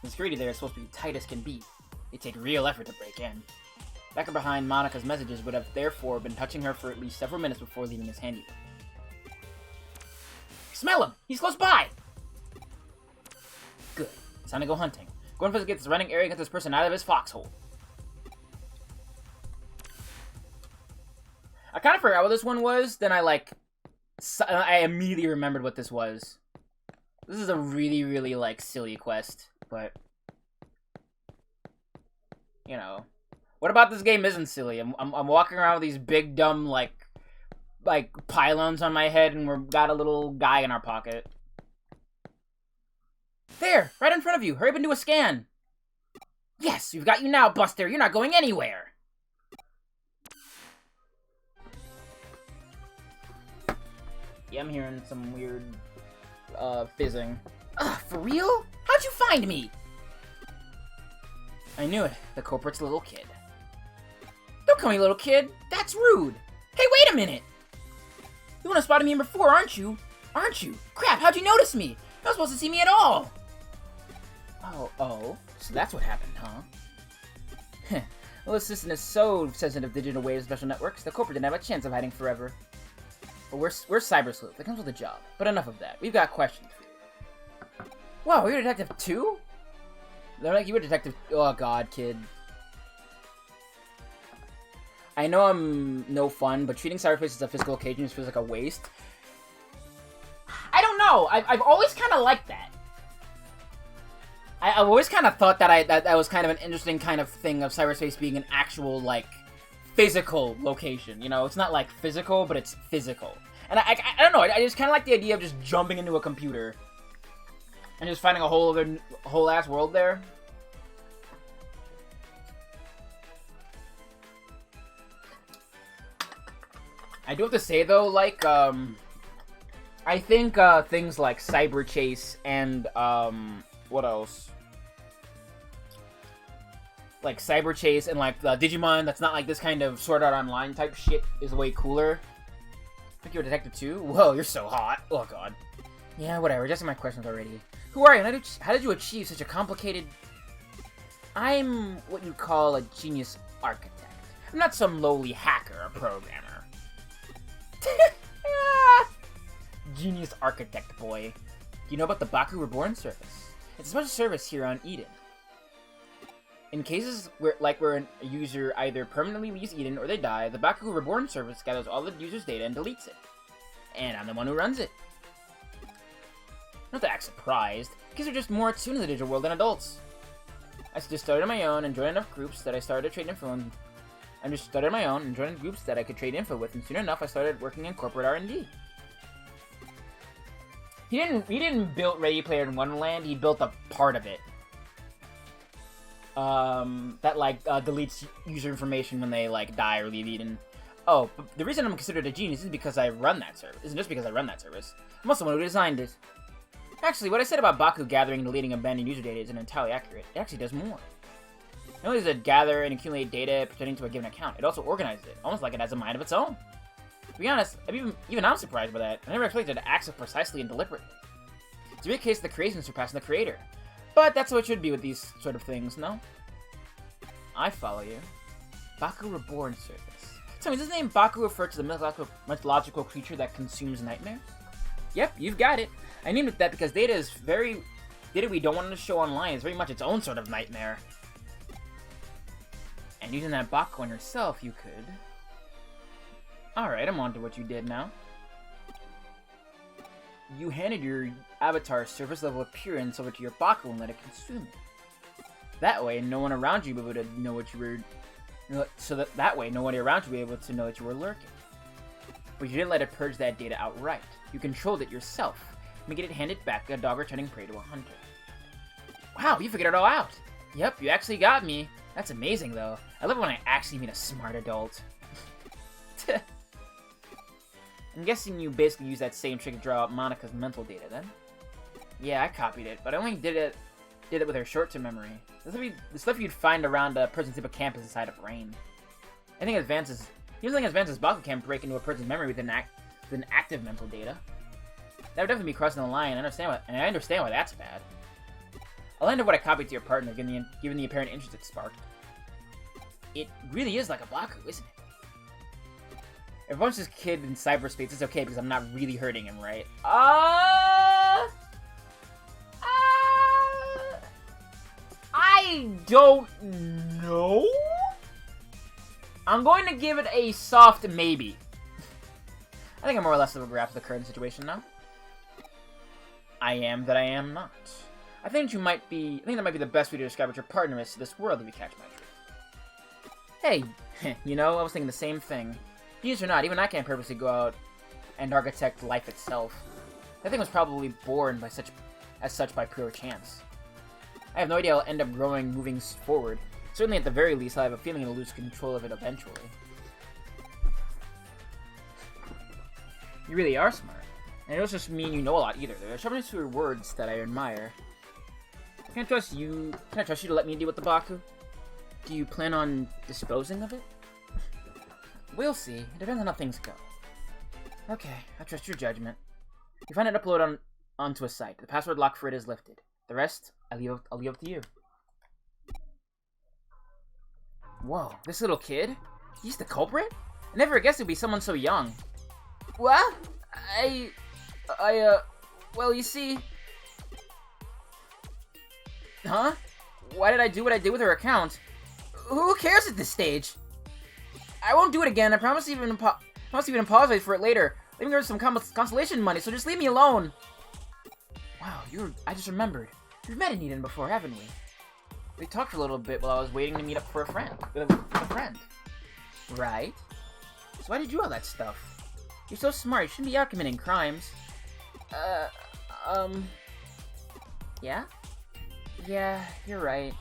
The security there is supposed to be tight as can be. It'd take real effort to break in. Back behind Monika's messages would have therefore been touching her for at least several minutes before leaving his handiwork. Smell him! He's close by! Good. It's time to go hunting. Go investigate this running area and get this person out of his foxhole. I kind of forgot what this one was, then I immediately remembered what this was. This is a really, really, silly quest, but, you know. What about this game isn't silly? I'm walking around with these big, dumb, like pylons on my head, and we've got a little guy in our pocket. There! Right in front of you! Hurry up and do a scan! Yes! We've got you now, Buster! You're not going anywhere! Yeah, I'm hearing some weird, fizzing. Ugh, for real? How'd you find me? I knew it. The culprit's a little kid. Don't call me little kid. That's rude. Hey, wait a minute! You wanna spot me in before, aren't you? Aren't you? Crap, how'd you notice me? You're not supposed to see me at all! Oh, so that's what happened, huh? Well, this system is so sensitive to digital waves special networks, the culprit didn't have a chance of hiding forever. But we're Cyber Sleuth. That comes with a job. But enough of that. We've got questions for you. Wow, you're a detective too? They're like, you were a detective. Oh god, kid. I know I'm no fun, but treating cyberspace as a physical occasion just feels like a waste. I don't know. I've always kind of liked that. I've always kind of thought that that was kind of an interesting kind of thing of cyberspace being an actual, physical location. You know, it's not, physical, but it's physical. And I don't know, I just kind of like the idea of just jumping into a computer and just finding a whole ass world there. I do have to say, though, I think, things like Cyber Chase and, what else? Like Cyber Chase and, Digimon that's not, this kind of Sword Art Online type shit is way cooler. I think you're a detective, too? Whoa, you're so hot. Oh, God. Yeah, whatever. Just my questions already. Who are you? How did you achieve such a complicated... I'm what you call a genius architect. I'm not some lowly hacker or programmer. Genius architect, boy. Do you know about the Baku Reborn service? It's a special service here on Eden. In cases where a user either permanently leaves Eden or they die, the Baku Reborn service gathers all the user's data and deletes it. And I'm the one who runs it. Not to act surprised, kids are just more attuned to the digital world than adults. I just started on my own and joined enough groups that I started to trade info and I just started my own and joined groups that I could trade info with, and soon enough I started working in corporate R&D. He didn't build Ready Player in Wonderland, he built a part of it. That deletes user information when they die or leave Eden. Oh, but the reason I'm considered a genius isn't because I run that service. Isn't just because I run that service. I'm also the one who designed it. Actually, what I said about Baku gathering and deleting abandoned user data isn't entirely accurate. It actually does more. Not only does it gather and accumulate data pertaining to a given account, it also organizes it, almost like it has a mind of its own. To be honest, even I'm surprised by that. I never expected it to act so precisely and deliberately. It's a real case of the creation surpassing the creator. But that's how it should be with these sort of things, no? I follow you. Baku Reborn service. Tell me, does the name Baku refer to the mythological creature that consumes nightmares? Yep, you've got it. I named it that because data we don't want to show online is very much its own sort of nightmare. And using that Baku on yourself, you could. Alright, I'm on to what you did now. you handed your avatar's surface level appearance over to your Baku and let it consume it. That way, no one around you would know what you were. That way, nobody around you would be able to know that you were lurking. But you didn't let it purge that data outright. You controlled it yourself, making it hand it back like a dog returning prey to a hunter. Wow, you figured it all out. Yep, you actually got me. That's amazing, though. I love it when I actually meet a smart adult. I'm guessing you basically used that same trick to draw out Monika's mental data, then? Yeah, I copied it, but I only did it with her short-term memory. The stuff you'd find around a person's hippocampus inside a brain. Anything advances Baku can't break into a person's memory with an active mental data. That would definitely be crossing the line, and I understand why that's bad. I'll end up what I copied to your partner, given the apparent interest it sparked. It really is like a Baku, isn't it? If I punch this kid in cyberspace, it's okay because I'm not really hurting him, right? I don't know. I'm going to give it a soft maybe. I think I'm more or less of a grasp of the current situation now. I am that I am not. I think that might be the best way to describe what your partner is to this world if you catch my drift. Hey, you know, I was thinking the same thing. Genius or not, even I can't purposely go out and architect life itself. That thing was probably born as such by pure chance. I have no idea how it'll end up moving forward. Certainly, at the very least, I have a feeling it'll lose control of it eventually. You really are smart. And it doesn't just mean you know a lot either. There are sharpness to your words that I admire. Can I trust you to let me deal with the Baku? Do you plan on disposing of it? We'll see. It depends on how things go. Okay, I trust your judgment. You find it uploaded onto a site. The password lock for it is lifted. The rest, I'll leave up to you. Whoa, this little kid? He's the culprit? I never guessed it'd be someone so young. What? Well, you see... Huh? Why did I do what I did with her account? Who cares at this stage? I won't do it again. I promise to even apologize for it later. Leaving her some consolation money, so just leave me alone. Wow, I just remembered. We've met in Eden before, haven't we? We talked for a little bit while I was waiting to meet up with a friend. Right? So why did you do all that stuff? You're so smart, you shouldn't be out committing crimes. Yeah? Yeah, you're right.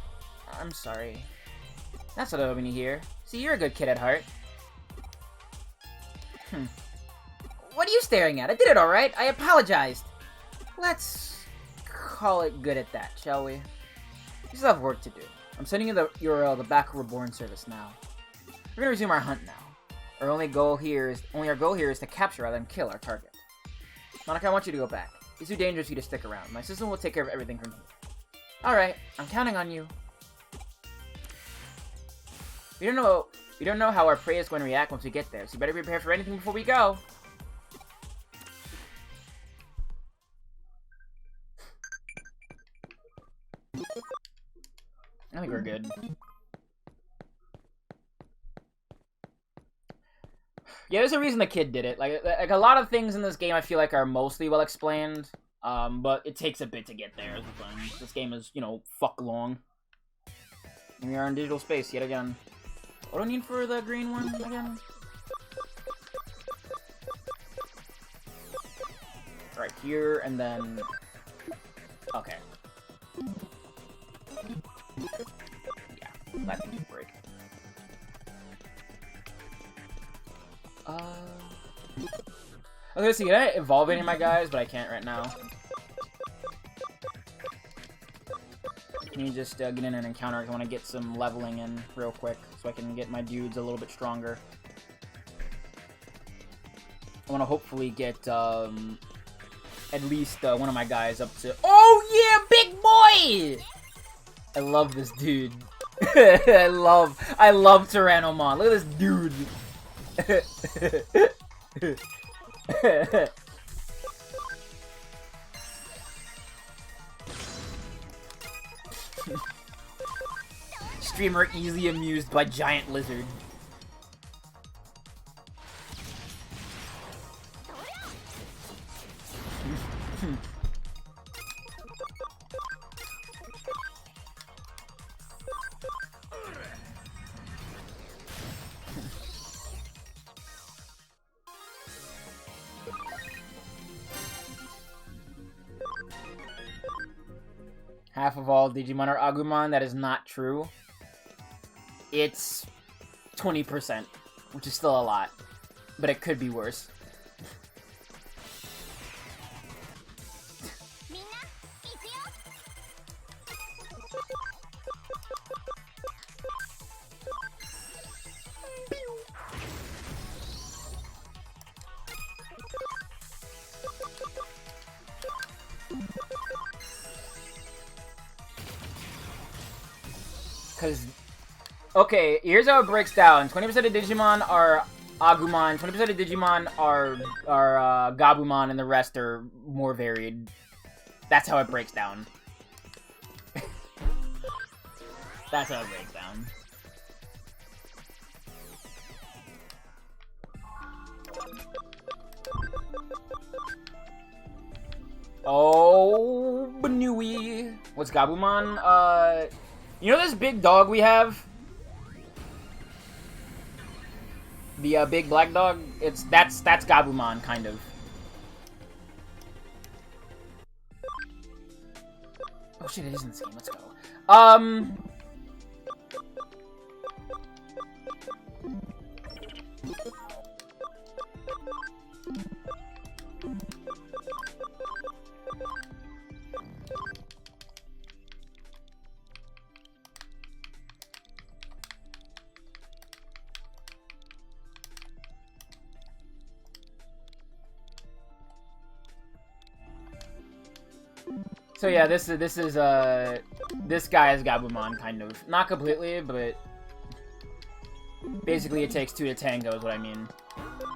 I'm sorry. That's what I was hoping to hear. See, you're a good kid at heart. What are you staring at? I did it alright. I apologized. Let's call it good at that, shall we? You still have work to do. I'm sending you the URL of the Baku Reborn service now. We're gonna resume our hunt now. Our only goal here is to capture rather than kill our target. Monika, I want you to go back. It's too dangerous for you to stick around. My system will take care of everything from here. Alright, I'm counting on you. We don't know how our prey is going to react once we get there, so you better be prepared for anything before we go. I think we're good. Yeah, there's a reason the kid did it. Like a lot of things in this game I feel like are mostly well explained, but it takes a bit to get there. This game is, you know, fuck long. And we are in digital space yet again. What do I need for the green one again? Right here, and then... Okay. Yeah, that thing should break. Okay, so can I evolve any of my guys? But I can't right now. Can you just get in an encounter? I want to get some leveling in real quick so I can get my dudes a little bit stronger. I want to hopefully get at least one of my guys up to... Oh yeah, big boy! I love this dude. I love Tyrannomon. Look at this dude. Streamer easily amused by giant lizard. half of all Digimon are Agumon. That is not true. It's 20%, which is still a lot, but it could be worse. Because, okay, here's how it breaks down. 20% of Digimon are Agumon, 20% of Digimon are Gabumon, and the rest are more varied. That's how it breaks down. That's how it breaks down. Oh, Banui. What's Gabumon? You know this big dog we have? The big black dog? That's Gabumon, kind of. Oh shit, it is in this game. Let's go. So yeah, this guy is Gabumon, kind of. Not completely, but basically it takes two to tango is what I mean.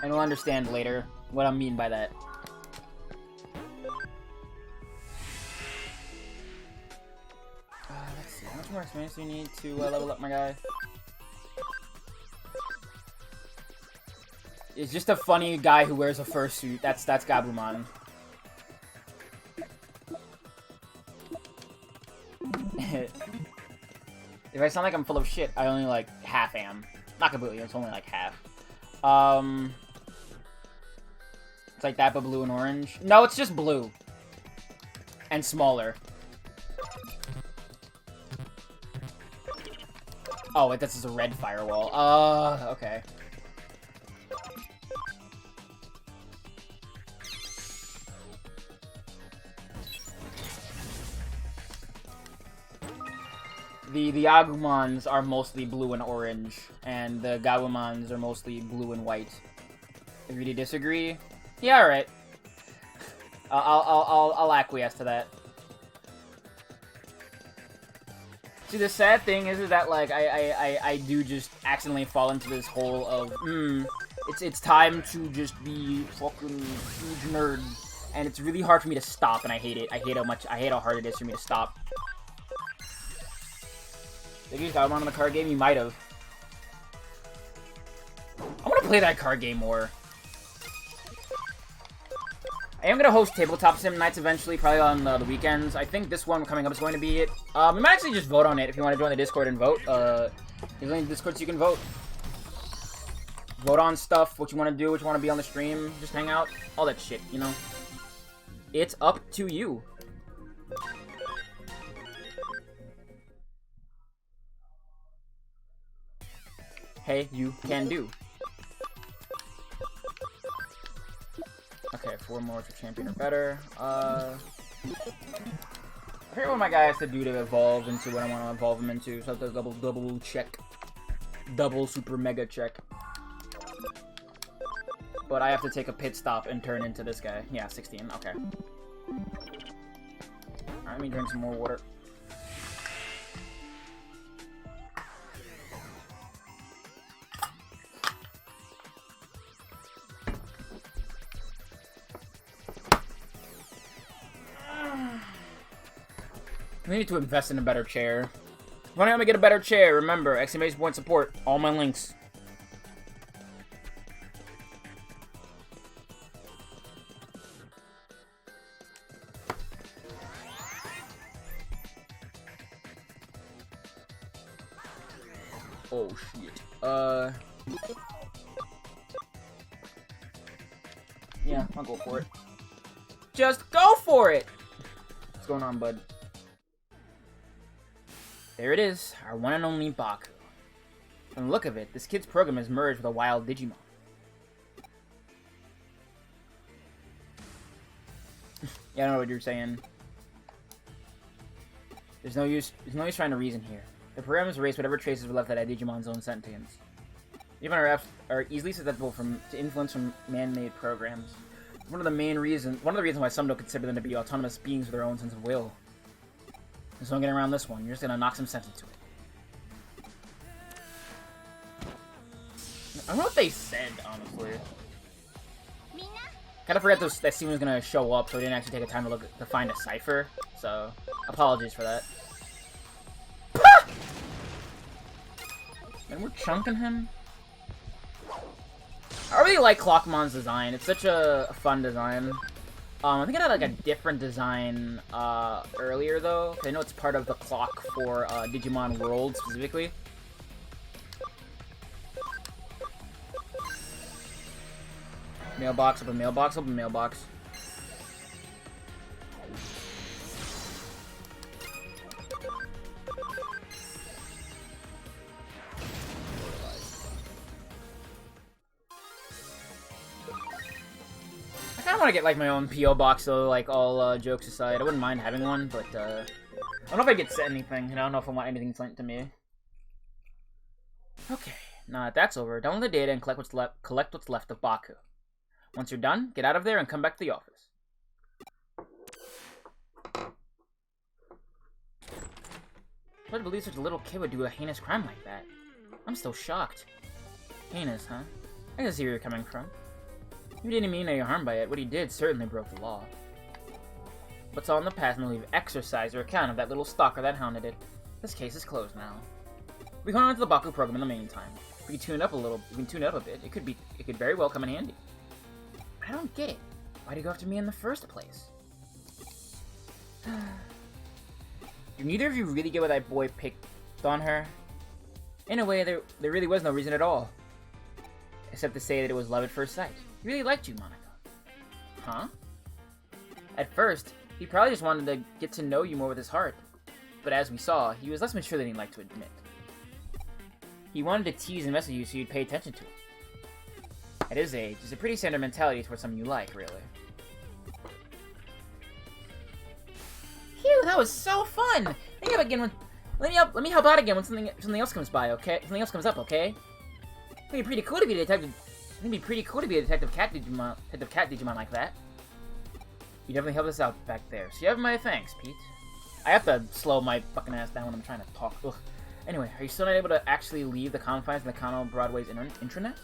And we'll understand later what I mean by that. Let's see, how much more experience do you need to level up my guy? It's just a funny guy who wears a fursuit. That's Gabumon. If I sound like I'm full of shit, I only like half am. Not completely, it's only like half. It's like that but blue and orange. No, it's just blue. And smaller. Oh, wait, this is a red firewall. Okay. The Agumons are mostly blue and orange, and the Gabumons are mostly blue and white. Agree to disagree? Yeah, alright. I'll acquiesce to that. See, the sad thing is that, like, I do just accidentally fall into this hole of, it's time to just be fucking huge nerd. And it's really hard for me to stop, and I hate it. I hate how hard it is for me to stop. If you got one on the card game, you might have. I want to play that card game more. I am going to host Tabletop Sim nights eventually, probably on the weekends. I think this one coming up is going to be it. We might actually just vote on it if you want to join the Discord and vote. There's only Discord so you can vote. Vote on stuff, what you want to do, what you want to be on the stream, just hang out, all that shit, you know? It's up to you. Hey, you can do. Okay, 4 more for champion or better. I forget what my guy has to do to evolve into what I want to evolve him into, so I have to double check. Double super mega check. But I have to take a pit stop and turn into this guy. Yeah, 16, okay. Alright, let me drink some more water. We need to invest in a better chair. If you want to help me get a better chair, remember, exclamation point support, all my links. Oh, shit. Yeah, I'll go for it. Just go for it! What's going on, bud? There it is, our one and only Baku. From the look of it, this kid's program has merged with a wild Digimon. Yeah, I don't know what you're saying. There's no use trying to reason here. The program has erased whatever traces were left of that Digimon's own sentience. Digimon are easily susceptible to influence from man-made programs. One of the reasons why some don't consider them to be autonomous beings with their own sense of will. There's no getting around this one. You're just gonna knock some sense into it. I don't know what they said, honestly. Kind of forgot that scene was gonna show up, so I didn't actually take the time to find a cipher. So, apologies for that. And we're chunking him. I really like Clockmon's design. It's such a fun design. I think I had like a different design earlier though. I know it's part of the clock for Digimon World specifically. Mailbox, open mailbox, open mailbox. I kind of want to get like my own P.O. box though, like all jokes aside. I wouldn't mind having one, but I don't know if I get set anything, and I don't know if I want anything sent to me. Okay, now that that's over, download the data and collect what's left of Baku. Once you're done, get out of there and come back to the office. Hard to believe such a little kid would do a heinous crime like that. I'm still shocked. Heinous, huh? I can see where you're coming from. You didn't mean any harm by it. What he did certainly broke the law. What's all in the past, and we've exercised your account of that little stalker that hounded it. This case is closed now. We go on to the Baku program in the meantime. If we can tune it up a bit. It could very well come in handy. I don't get it. Why'd you go after me in the first place? Do neither of you really get why that boy picked on her? In a way, there really was no reason at all. Except to say that it was love at first sight. He really liked you, Monica. Huh? At first, he probably just wanted to get to know you more with his heart. But as we saw, he was less mature than he'd like to admit. He wanted to tease and mess with you so you'd pay attention to him. At his age, it's a pretty standard mentality towards someone you like, really. Phew, that was so fun! Think of it again when... Let me help out again when something else comes by, okay? Something else comes up, okay? It'd be pretty cool to be a detective. It'd be pretty cool to be a detective cat Digimon like that. You definitely helped us out back there. So you have my thanks, Pete. I have to slow my fucking ass down when I'm trying to talk. Ugh. Anyway, are you still not able to actually leave the confines of the Nakano Broadway's intranet?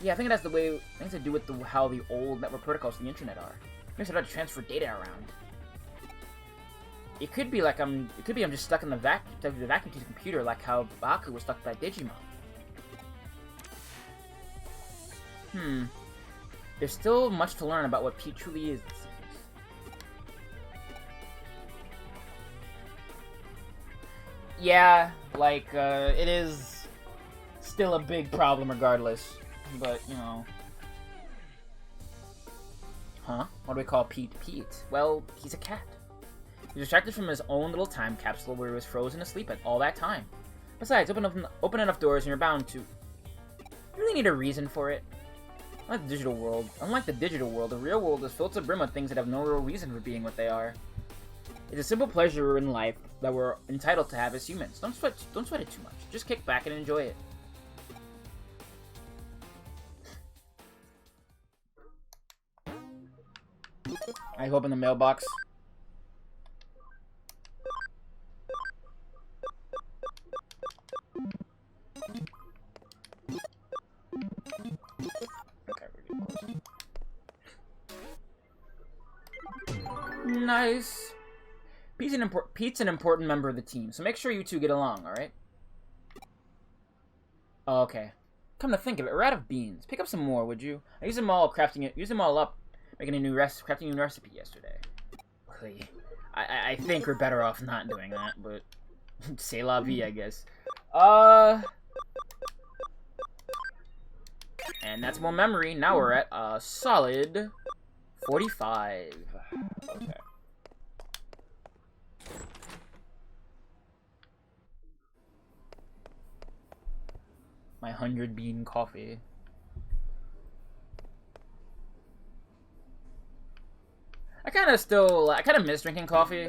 Yeah, I think it has things to do with how the old network protocols of the internet are. Makes it hard to transfer data around. It could be I'm just stuck in the vacuum to the computer, like how Baku was stuck by Digimon. There's still much to learn about what Pete truly is, it seems. Yeah, it is still a big problem regardless. But, you know... Huh? What do we call Pete Pete? Well, he's a cat. He was distracted from his own little time capsule where he was frozen asleep at all that time. Besides, open enough doors and you're bound to... You really need a reason for it. Unlike the digital world, the real world is filled to brim with things that have no real reason for being what they are. It's a simple pleasure in life that we're entitled to have as humans. Don't sweat it too much. Just kick back and enjoy it. I open the mailbox. Okay, we're getting close. Nice. Pete's an important member of the team, so make sure you two get along, alright? Oh, okay. Come to think of it, we're out of beans. Pick up some more, would you? I used them all up, crafting a new recipe yesterday. I think we're better off not doing that, but c'est la vie, I guess. And that's more memory. Now we're at a solid 45. Okay. My 100-bean coffee. I kind of miss drinking coffee.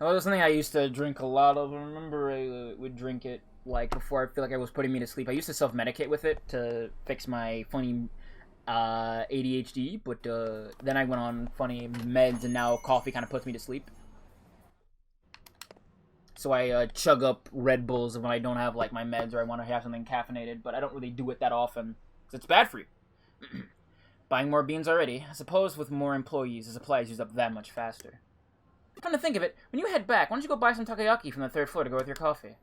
That was something I used to drink a lot of. I remember I would drink it, like, before I feel like I was putting me to sleep. I used to self-medicate with it to fix my funny ADHD, but then I went on funny meds, and now coffee kind of puts me to sleep. So I chug up Red Bulls when I don't have, like, my meds or I want to have something caffeinated, but I don't really do it that often, because it's bad for you. Buying more beans already. I suppose with more employees, the supply is used up that much faster. Come to think of it, when you head back, why don't you go buy some takoyaki from the 3rd floor to go with your coffee?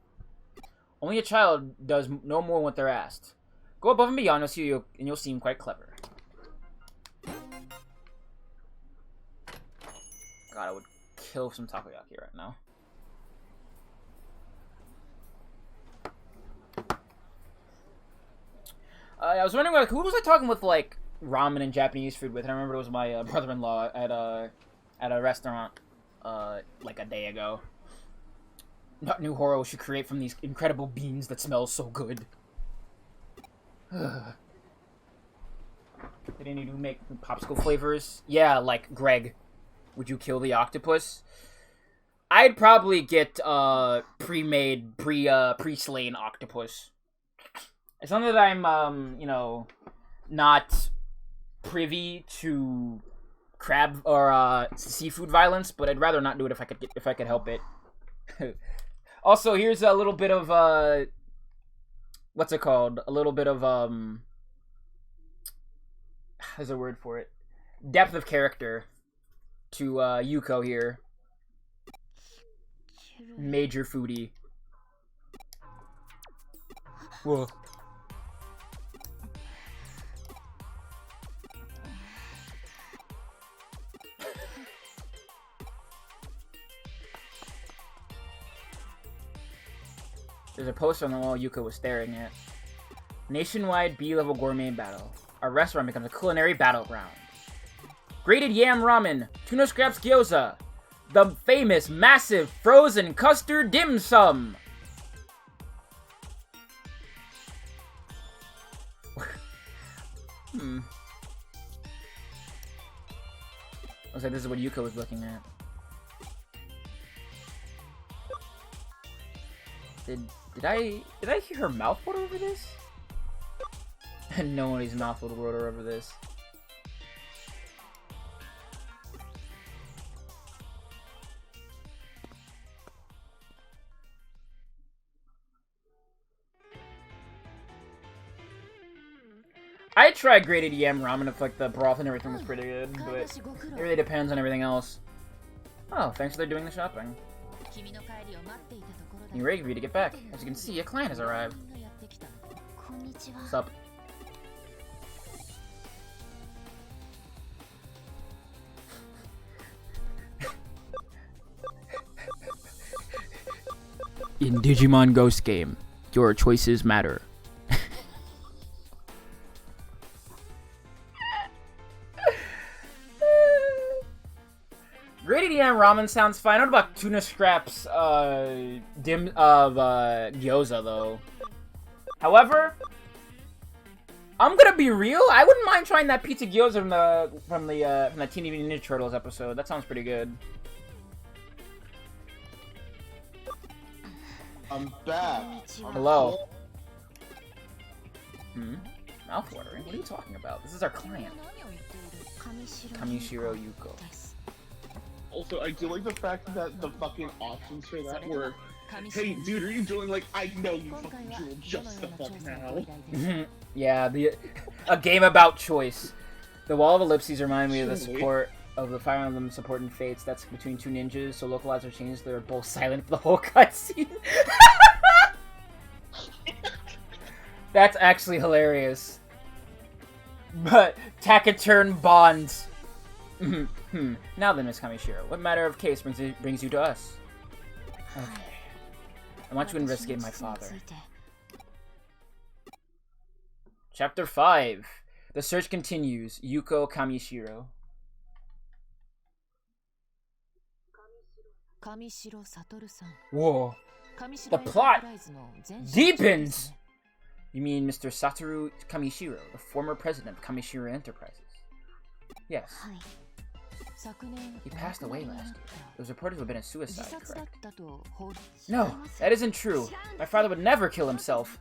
Only a child does no more what they're asked. Go above and beyond, and you'll seem quite clever. God, I would kill some takoyaki right now. I was wondering, like, who was I talking with, like, ramen and Japanese food with? I remember it was my brother-in-law at a restaurant, like a day ago. Not new horror should create from these incredible beans that smell so good. Did any do make popsicle flavors? Yeah, like Greg. Would you kill the octopus? I'd probably get pre-made, pre-slain octopus. It's not that I'm you know, not privy to crab or seafood violence, but I'd rather not do it if I could help it. Also, here's a little bit of what's it called? A little bit of there's a word for it. Depth of character to Yuko here. Major foodie. Whoa. There's a poster on the wall Yuko was staring at. Nationwide B-level gourmet battle. Our restaurant becomes a culinary battleground. Grated yam ramen, tuna scraps gyoza, the famous massive frozen custard dim sum. I was like, this is what Yuko was looking at. Did I hear her mouth water over this? Nobody's mouth will water over this. I tried grated yam ramen if like the broth and everything was pretty good, but it really depends on everything else. Oh, thanks for doing the shopping. You ready for you to get back? As you can see, a client has arrived. What's up? In Digimon Ghost Game, your choices matter. Grated yam ramen sounds fine. I don't know about tuna scraps, gyoza though. However, I'm gonna be real. I wouldn't mind trying that pizza gyoza from the Teenage Mutant Ninja Turtles episode. That sounds pretty good. I'm back. Hello. Mouthwatering? What are you talking about? This is our client. Kamishiro Yuko. Also, I do like the fact that the fucking options for that were, hey, dude, are you doing like, I know you fucking drool just the fuck now. Yeah, a game about choice. The Wall of Ellipses remind me of the support of the Fire Emblem support and Fates. That's between two ninjas, so localizer changed. They're both silent for the whole cutscene. That's actually hilarious. But taciturn bonds. Now then, Miss Kamishiro, what matter of case brings you to us? Okay. I want to investigate my father. Chapter 5. The search continues. Yuko Kamishiro. Whoa. The plot deepens! You mean Mr. Satoru Kamishiro, the former president of Kamishiro Enterprises? Yes. He passed away last year. It was reported to have been a suicide, correct? No, that isn't true. My father would never kill himself.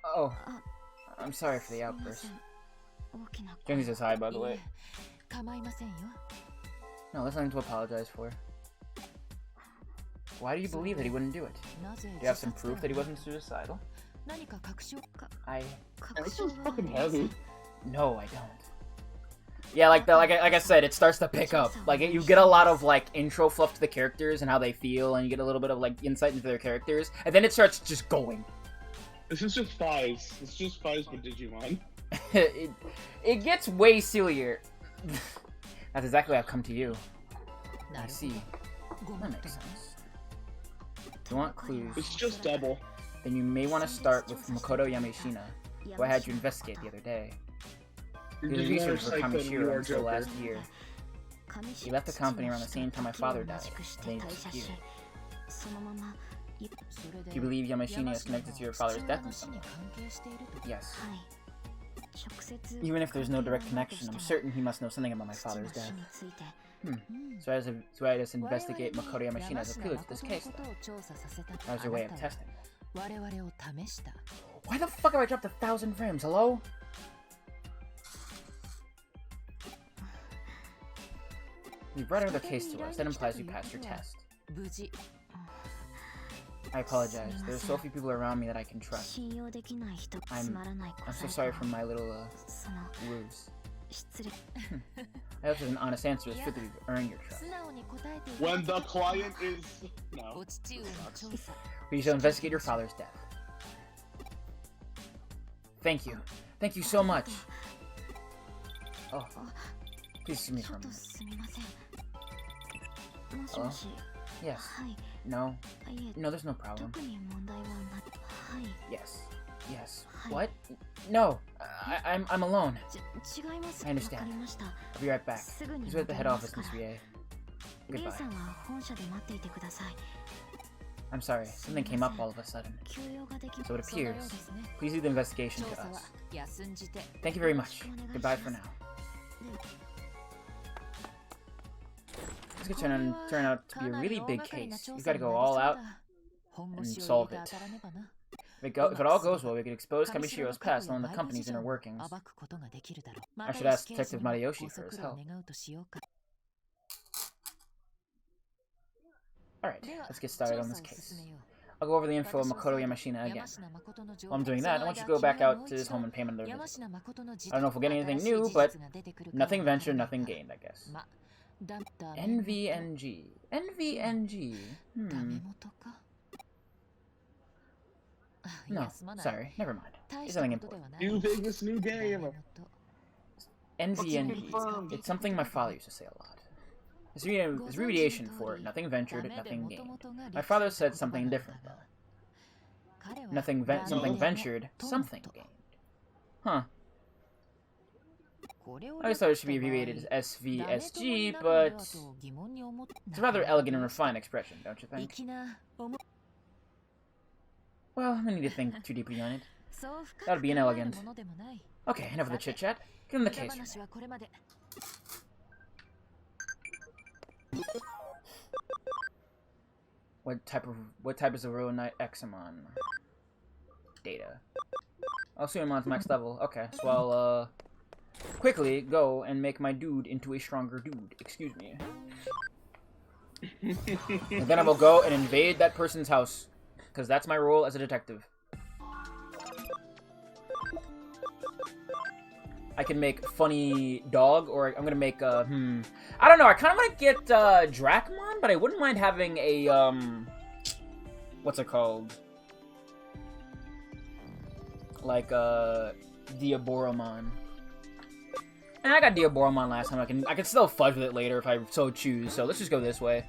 Oh, I'm sorry for the outburst. Junkie says hi, by the way. No, there's nothing to apologize for. Why do you believe that he wouldn't do it? Do you have some proof that he wasn't suicidal? This is fucking heavy. No, I don't. Yeah, like I said, it starts to pick up. Like, you get a lot of, like, intro fluff to the characters and how they feel, and you get a little bit of, like, insight into their characters, and then it starts just going. This is just Fives. It's just Fives with Digimon. it gets way sillier. That's exactly how I've come to you. I see. That makes sense. If you want clues, It's just double. then you may want to start with Makoto Yamashina, who I had you investigate the other day. He was research for Kamishiro until last year. He left the company around the same time my father died, and then he disappeared. Do you believe Yamashina is connected to your father's death in some way? Yes. Even if there's no direct connection, I'm certain he must know something about my father's death. So I just investigate Makoto Yamashina's appeal to this case, though. That was your way of testing this. Why the fuck have I dropped 1,000 frames? Hello? You brought another case to us. That implies you passed your test. I apologize. There are so few people around me that I can trust. I'm so sorry for my little, ruse. I hope there's an honest answer that's fit to earn your trust. When the client is... No. We shall investigate your father's death. Thank you. Thank you so much. Oh. Please excuse me for a moment. Hello? Yes. No. No, there's no problem. Yes. Yes. What? No. I'm alone. I understand. I'll be right back. He's at the head office, Miss Rie. Goodbye. I'm sorry. Something came up all of a sudden. So it appears. Please leave the investigation to us. Thank you very much. Goodbye for now. This could turn out to be a really big case. We've got to go all out and solve it. If it all goes well, we could expose Kamishiro's past and the company's inner workings. I should ask Detective Matayoshi for his help. Alright, let's get started on this case. I'll go over the info of Makoto Yamashina again. While I'm doing that, I want you to go back out to his home and pay him another visit. I don't know if we'll get anything new, but nothing ventured, nothing gained, I guess. NVNG. NVNG. No, sorry, never mind. It's nothing important. New Vegas, new game. NVNG. It's something my father used to say a lot. There's abbreviation for it. Nothing ventured, nothing gained. My father said something different, though. Something ventured, something gained. Huh. I just thought it should be abbreviated as SVSG, but it's a rather elegant and refined expression, don't you think? Well, I don't need to think too deeply on it. That would be inelegant. Okay, enough of the chit-chat. Give him the case. What type is a Row Knight Examon? Data. Oh, Suimon's max level. Okay, so I'll quickly go and make my dude into a stronger dude. Excuse me. And then I will go and invade that person's house, because that's my role as a detective. I can make funny dog, or I'm gonna make I don't know. I kind of want to get Dracmon, but I wouldn't mind having a what's it called? Like Diaboromon. And I got Diaboromon last time. I can still fudge with it later if I so choose. So let's just go this way.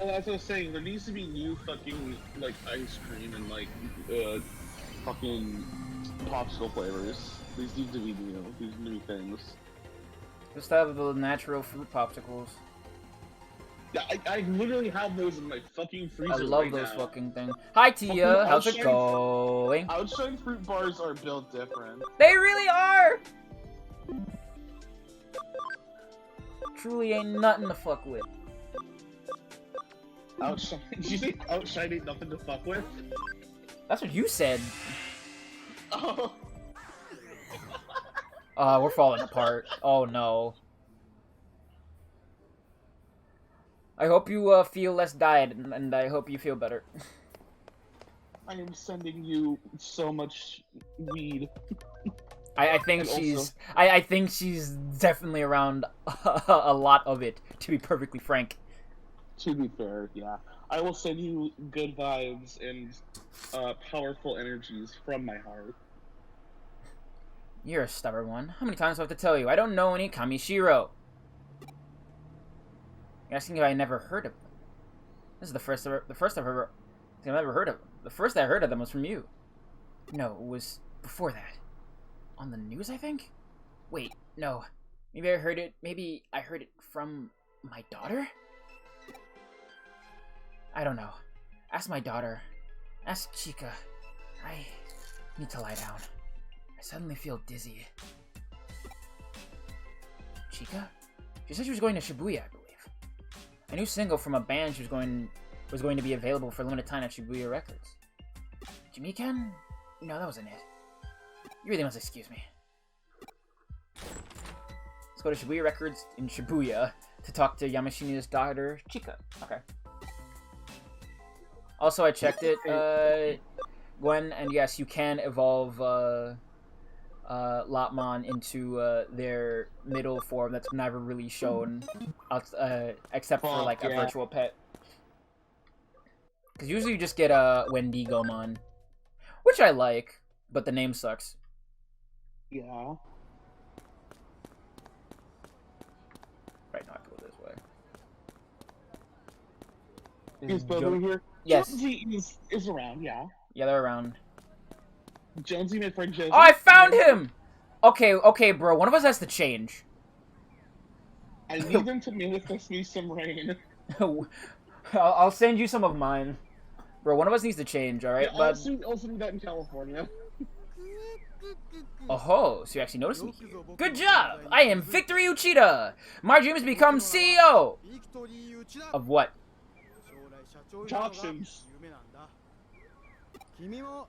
And as I was saying, there needs to be new fucking like ice cream and like fucking popsicle flavors. These need to be these new things. Just have the natural fruit popsicles. I literally have those in my fucking freezer I love right those now. fucking things. Hi Tia, how's it Outshine- going? Outshine fruit bars are built different. They really are! Truly ain't nothing to fuck with. Outshine? Did you say outshine ain't nothing to fuck with? That's what you said. Oh. We're falling apart. Oh no. I hope you feel less died, and I hope you feel better. I am sending you so much weed. I think And she's also- I think she's definitely around a lot of it, to be perfectly frank. To be fair, yeah. I will send you good vibes and powerful energies from my heart. You're a stubborn one. How many times do I have to tell you? I don't know any Kamishiro. You're asking if I never heard of them. This is the first I've ever heard of them. The first I heard of them was from you. No, it was before that. On the news, I think? Wait, no. Maybe I heard it from my daughter? I don't know. Ask my daughter. Ask Chica. I need to lie down. I suddenly feel dizzy. Chica? She said she was going to Shibuya, I believe. A new single from a band was going to be available for a limited time at Shibuya Records. Jimmy-ken? No, that wasn't it. You really must excuse me. Let's go to Shibuya Records in Shibuya to talk to Yamashina's daughter, Chika. Okay. Also, I checked it, Gwen, and yes, you can evolve Lopmon into their middle form that's never really shown, except for like a virtual pet. Because usually you just get a Wendigomon, which I like, but the name sucks. Yeah. Right now, I have to go this way. Is Bobo here? Yes. Jonesy is around, yeah. Yeah, they're around. Jonesy, my friend Jonesy. Oh, I found him! Okay, bro. One of us has to change. I need them to manifest me some rain. I'll send you some of mine. Bro, one of us needs to change, alright, Yeah, bud? also do that in California. Oh, so you actually noticed me here. Good job! I am Victory Uchida! My dream is to become CEO! Of what? Toxins.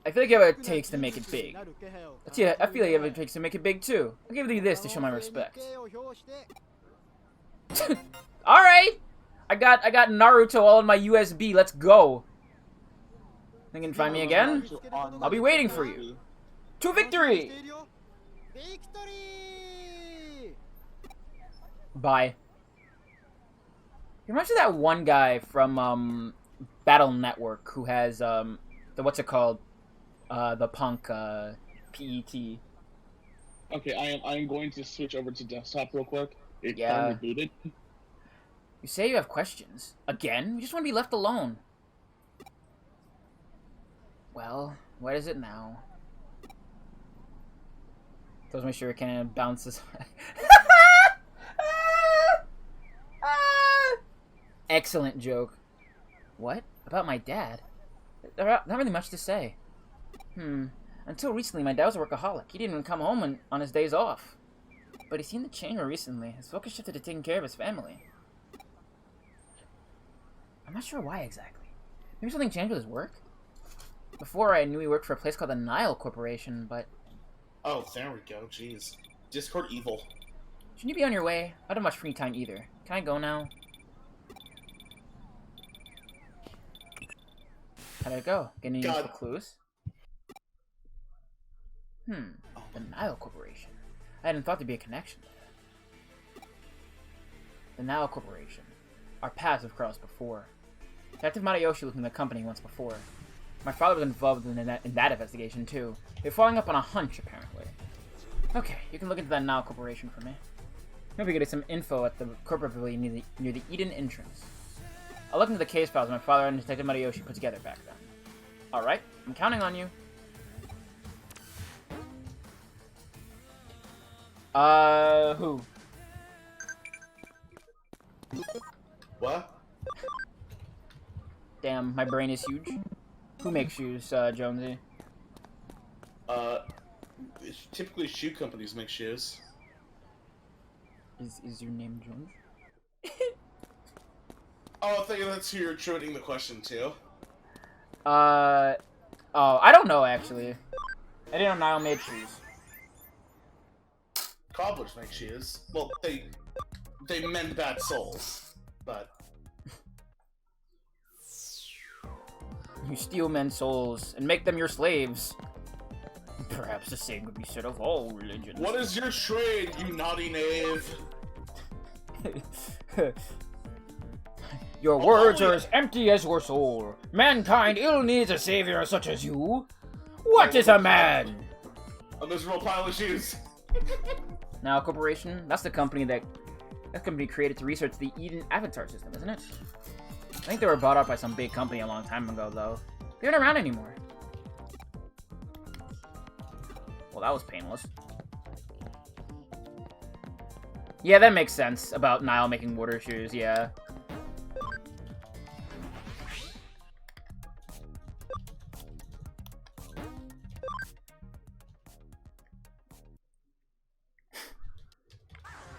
I feel like you have what it takes to make it big. Yeah, I feel like you have what it takes to make it big, too. I'll give you this to show my respect. Alright! I got Naruto all in my USB. Let's go. Think you can find me again? I'll be waiting for you. To victory! Bye. You reminds me of that one guy from Battle Network who has the what's it called? The punk PET. Okay, I am going to switch over to desktop real quick. It Yeah. finally booted. You say you have questions. Again? You just want to be left alone. Well, what is it now? Throws my shuriken and bounces. Excellent joke. What? About my dad? Not really much to say. Until recently, my dad was a workaholic. He didn't even come home on his days off. But he seemed to change more recently. His focus shifted to taking care of his family. I'm not sure why exactly. Maybe something changed with his work? Before, I knew he worked for a place called the Nile Corporation, but... Oh, there we go. Jeez. Discord evil. Shouldn't you be on your way? I don't have much free time either. Can I go now? How did it go? Get any useful clues? The Nile Corporation. I hadn't thought there'd be a connection there. The Nile Corporation. Our paths have crossed before. Detective Matayoshi looked in the company once before. My father was involved in that investigation, too. They're following up on a hunch, apparently. Okay, you can look into that Nile Corporation for me. Maybe get some info at the corporate pavilion near the Eden entrance. I'll look into the case files my father and Detective Matayoshi put together back then. Alright, I'm counting on you. Who? What? Damn, my brain is huge. Who makes shoes, Jonesy? Typically shoe companies make shoes. Is your name Jones? Oh, I think that's who you're attributing the question to. Oh, I don't know, actually. I didn't know Niall made shoes. Cobblers make shoes. Well, they mend bad souls, but... You steal men's souls and make them your slaves. Perhaps the same could be said of all religions. What is your trade, you naughty knave? Your words are as empty as your soul. Mankind ill needs a savior such as you. What is a man? A miserable pile of shoes. Now, Corporation, that's the company that created to research the Eden Avatar system, isn't it? I think they were bought out by some big company a long time ago, though. They aren't around anymore. Well, that was painless. Yeah, that makes sense about Niall making water shoes, yeah.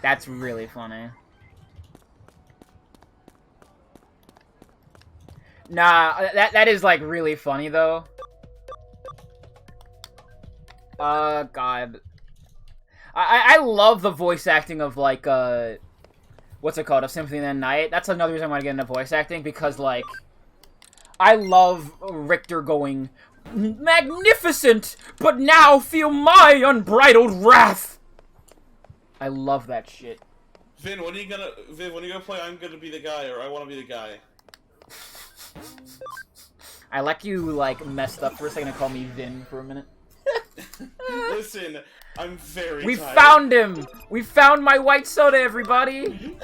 That's really funny. Nah, that is, like, really funny, though. God. I love the voice acting of, like, what's it called? A Symphony in the Night. That's another reason I want to get into voice acting, because, like, I love Richter going, magnificent, but now feel my unbridled wrath! I love that shit. Vin, when are you gonna play I'm Gonna Be the Guy, or I Wanna Be the Guy? I like you, like, messed up for a second and called me Vin for a minute. Listen, I'm very We tired. found him! We found my white soda, everybody!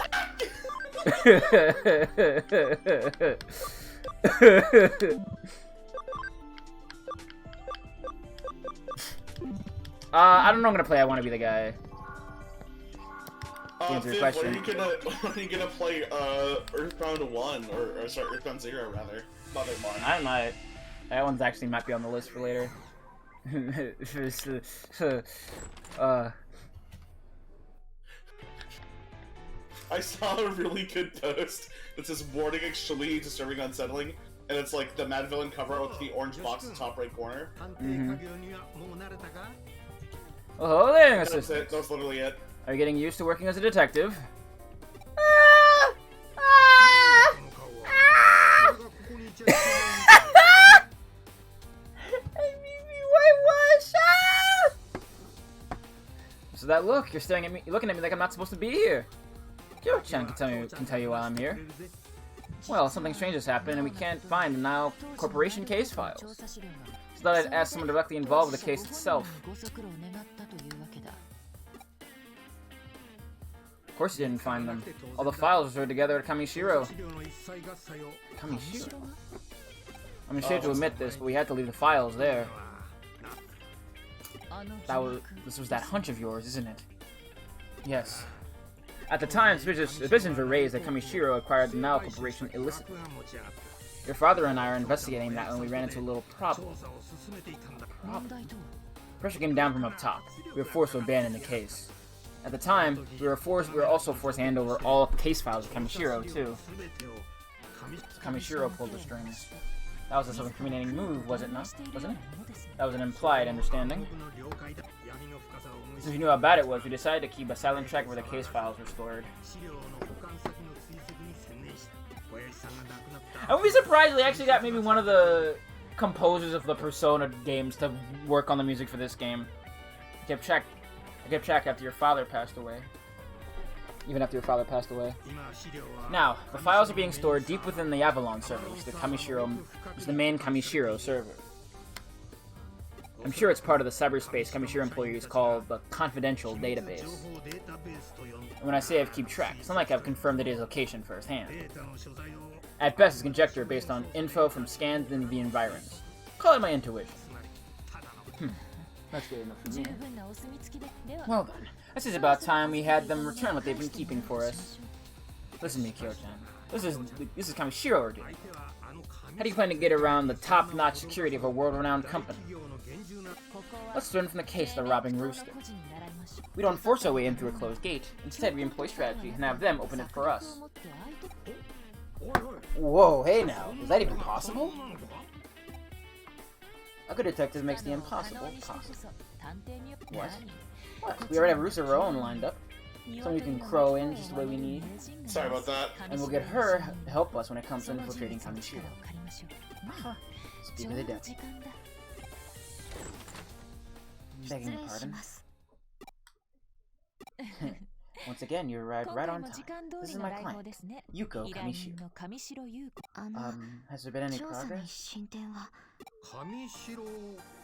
I don't know I'm gonna play I Wanna Be the Guy. To answer your question. When are you gonna play, Earthbound 1, or sorry, Earthbound 0, rather? Mother Mon. I might. That one's actually might be on the list for later. I saw a really good post that says warning extremely disturbing unsettling, and it's like the Mad Villain cover art with the orange box in the top right corner. Oh, there, That's assistant. it, that's literally it. Are you getting used to working as a detective? So that look, you're staring at me, you're looking at me like I'm not supposed to be here. Kyo-chan can tell you why I'm here. Well, something strange has happened, and we can't find the Nile Corporation case files. So thought I'd ask someone directly involved with the case itself. Of course you didn't find them. All the files were stored together at Kamishiro. Kamishiro? I'm ashamed to admit this, but we had to leave the files there. This was that hunch of yours, isn't it? Yes. At the time, suspicions were raised that Kamishiro acquired the Nile Corporation illicitly. Your father and I are investigating that when we ran into a little problem. Pressure came down from up top. We were forced to abandon the case. At the time, we were also forced to hand over all case files to Kamishiro, too. Kamishiro pulled the strings. That was a self-incriminating move, was it not? Wasn't it? That was an implied understanding. Since we knew how bad it was, we decided to keep a silent track where the case files were stored. I would be surprised they actually got maybe one of the composers of the Persona games to work on the music for this game. I kept track after your father passed away. Even after your father passed away. Now, the files are being stored deep within the Avalon server, which is the main Kamishiro server. I'm sure it's part of the cyberspace Kamishiro employees call the confidential database. And when I say I've kept track, it's not like I've confirmed it is location firsthand. At best, it's conjecture based on info from scans in the environs. Call it my intuition. That's good enough for me. Well then, this is about time we had them return what they've been keeping for us. Listen to me, Kyo-chan. This is Kamishiro we're doing. How do you plan to get around the top-notch security of a world-renowned company? Let's learn from the case of the robbing rooster. We don't force our way in through a closed gate. Instead, we employ strategy and have them open it for us. Whoa, hey now. Is that even possible? A good detective makes the impossible possible. What? What? We already have Rooster of our own lined up. Someone we can crow in just the way we need. Sorry about that. And we'll get her to help us when it comes to infiltrating Kamishiro. Speak of the devil. Begging your pardon. Once again, you arrived right on time. This is my client, Yuko Kamishiro. Has there been any progress?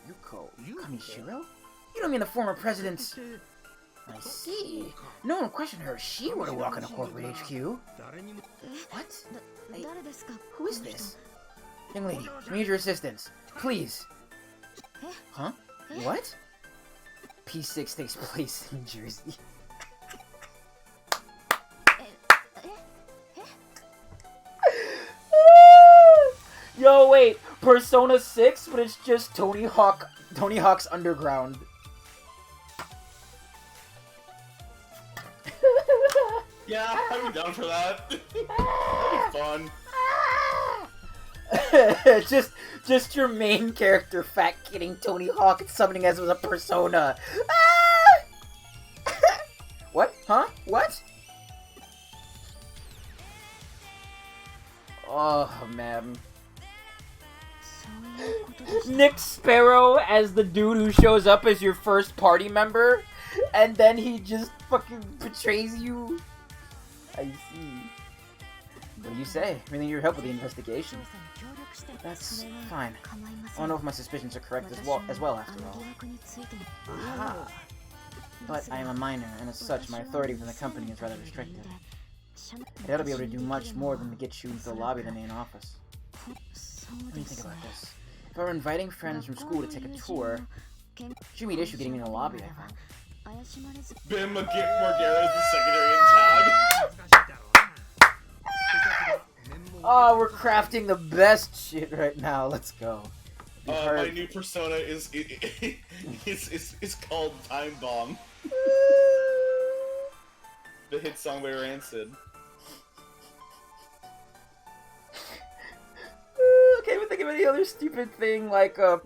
Yuko Kamishiro? You don't mean the former president's... I see. No one questioned her. She were to walk into corporate HQ. What? Who is this? Young lady, we need your assistance. Please. Huh? What? P6 takes place in Jersey. Yo, wait. Persona 6, but it's just Tony Hawk's Underground. Yeah, I'd be down for that. That'd be fun. just your main character fat kidding Tony Hawk and summoning as a persona. What? Huh? What? Oh man. Nick Sparrow as the dude who shows up as your first party member, and then he just fucking betrays you. I see. What do you say? We need your help with the investigation. That's fine. I don't know if my suspicions are correct as well after all. Aha. But I am a minor, and as such, my authority from the company is rather restricted. I ought to be able to do much more than to get you into the lobby of the main office. What do you think about this? If I were inviting friends from school to take a tour, should meet issue getting me in the lobby, I think. Bim Margera is the secondary in tag. Oh, we're crafting the best shit right now. Let's go. My new persona is called Time Bomb. The hit song by Rancid. Can't even think of any other stupid thing like I'm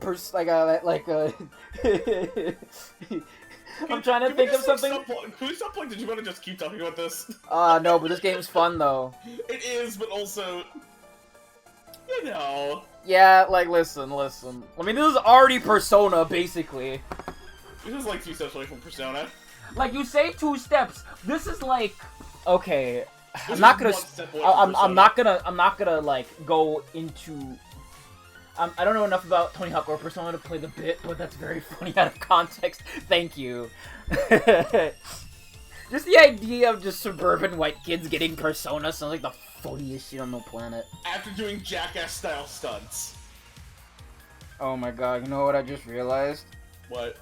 trying to think of something. Can we stop playing Digimon and just keep talking about this? No, but this game's fun though. It is, but also, you know. Yeah, like listen. I mean, this is already Persona, basically. This is like 2 steps away from Persona. Like you say 2 steps. This is like, okay. I'm not gonna like go into. I don't know enough about Tony Hawk or Persona to play the bit, but that's very funny out of context. Thank you. Just the idea of just suburban white kids getting Persona sounds like the funniest shit on the planet. After doing Jackass-style stunts. Oh my god, you know what I just realized? What?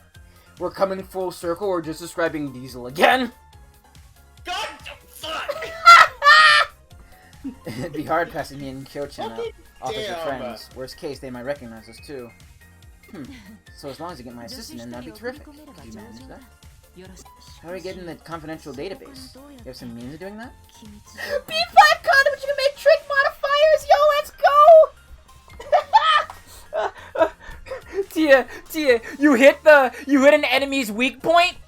We're coming full circle, we're just describing Diesel again. God, fuck! It'd be hard passing me and Kyo-chan out. Offers your Damn. friends. Worst case, they might recognize us too. So as long as you get my assistant in, that'd be terrific. Could you manage that? How do we get in the confidential database? You have some means of doing that? B5 condoms, you can make trick modifiers! Yo, let's go! Tia, you hit an enemy's weak point?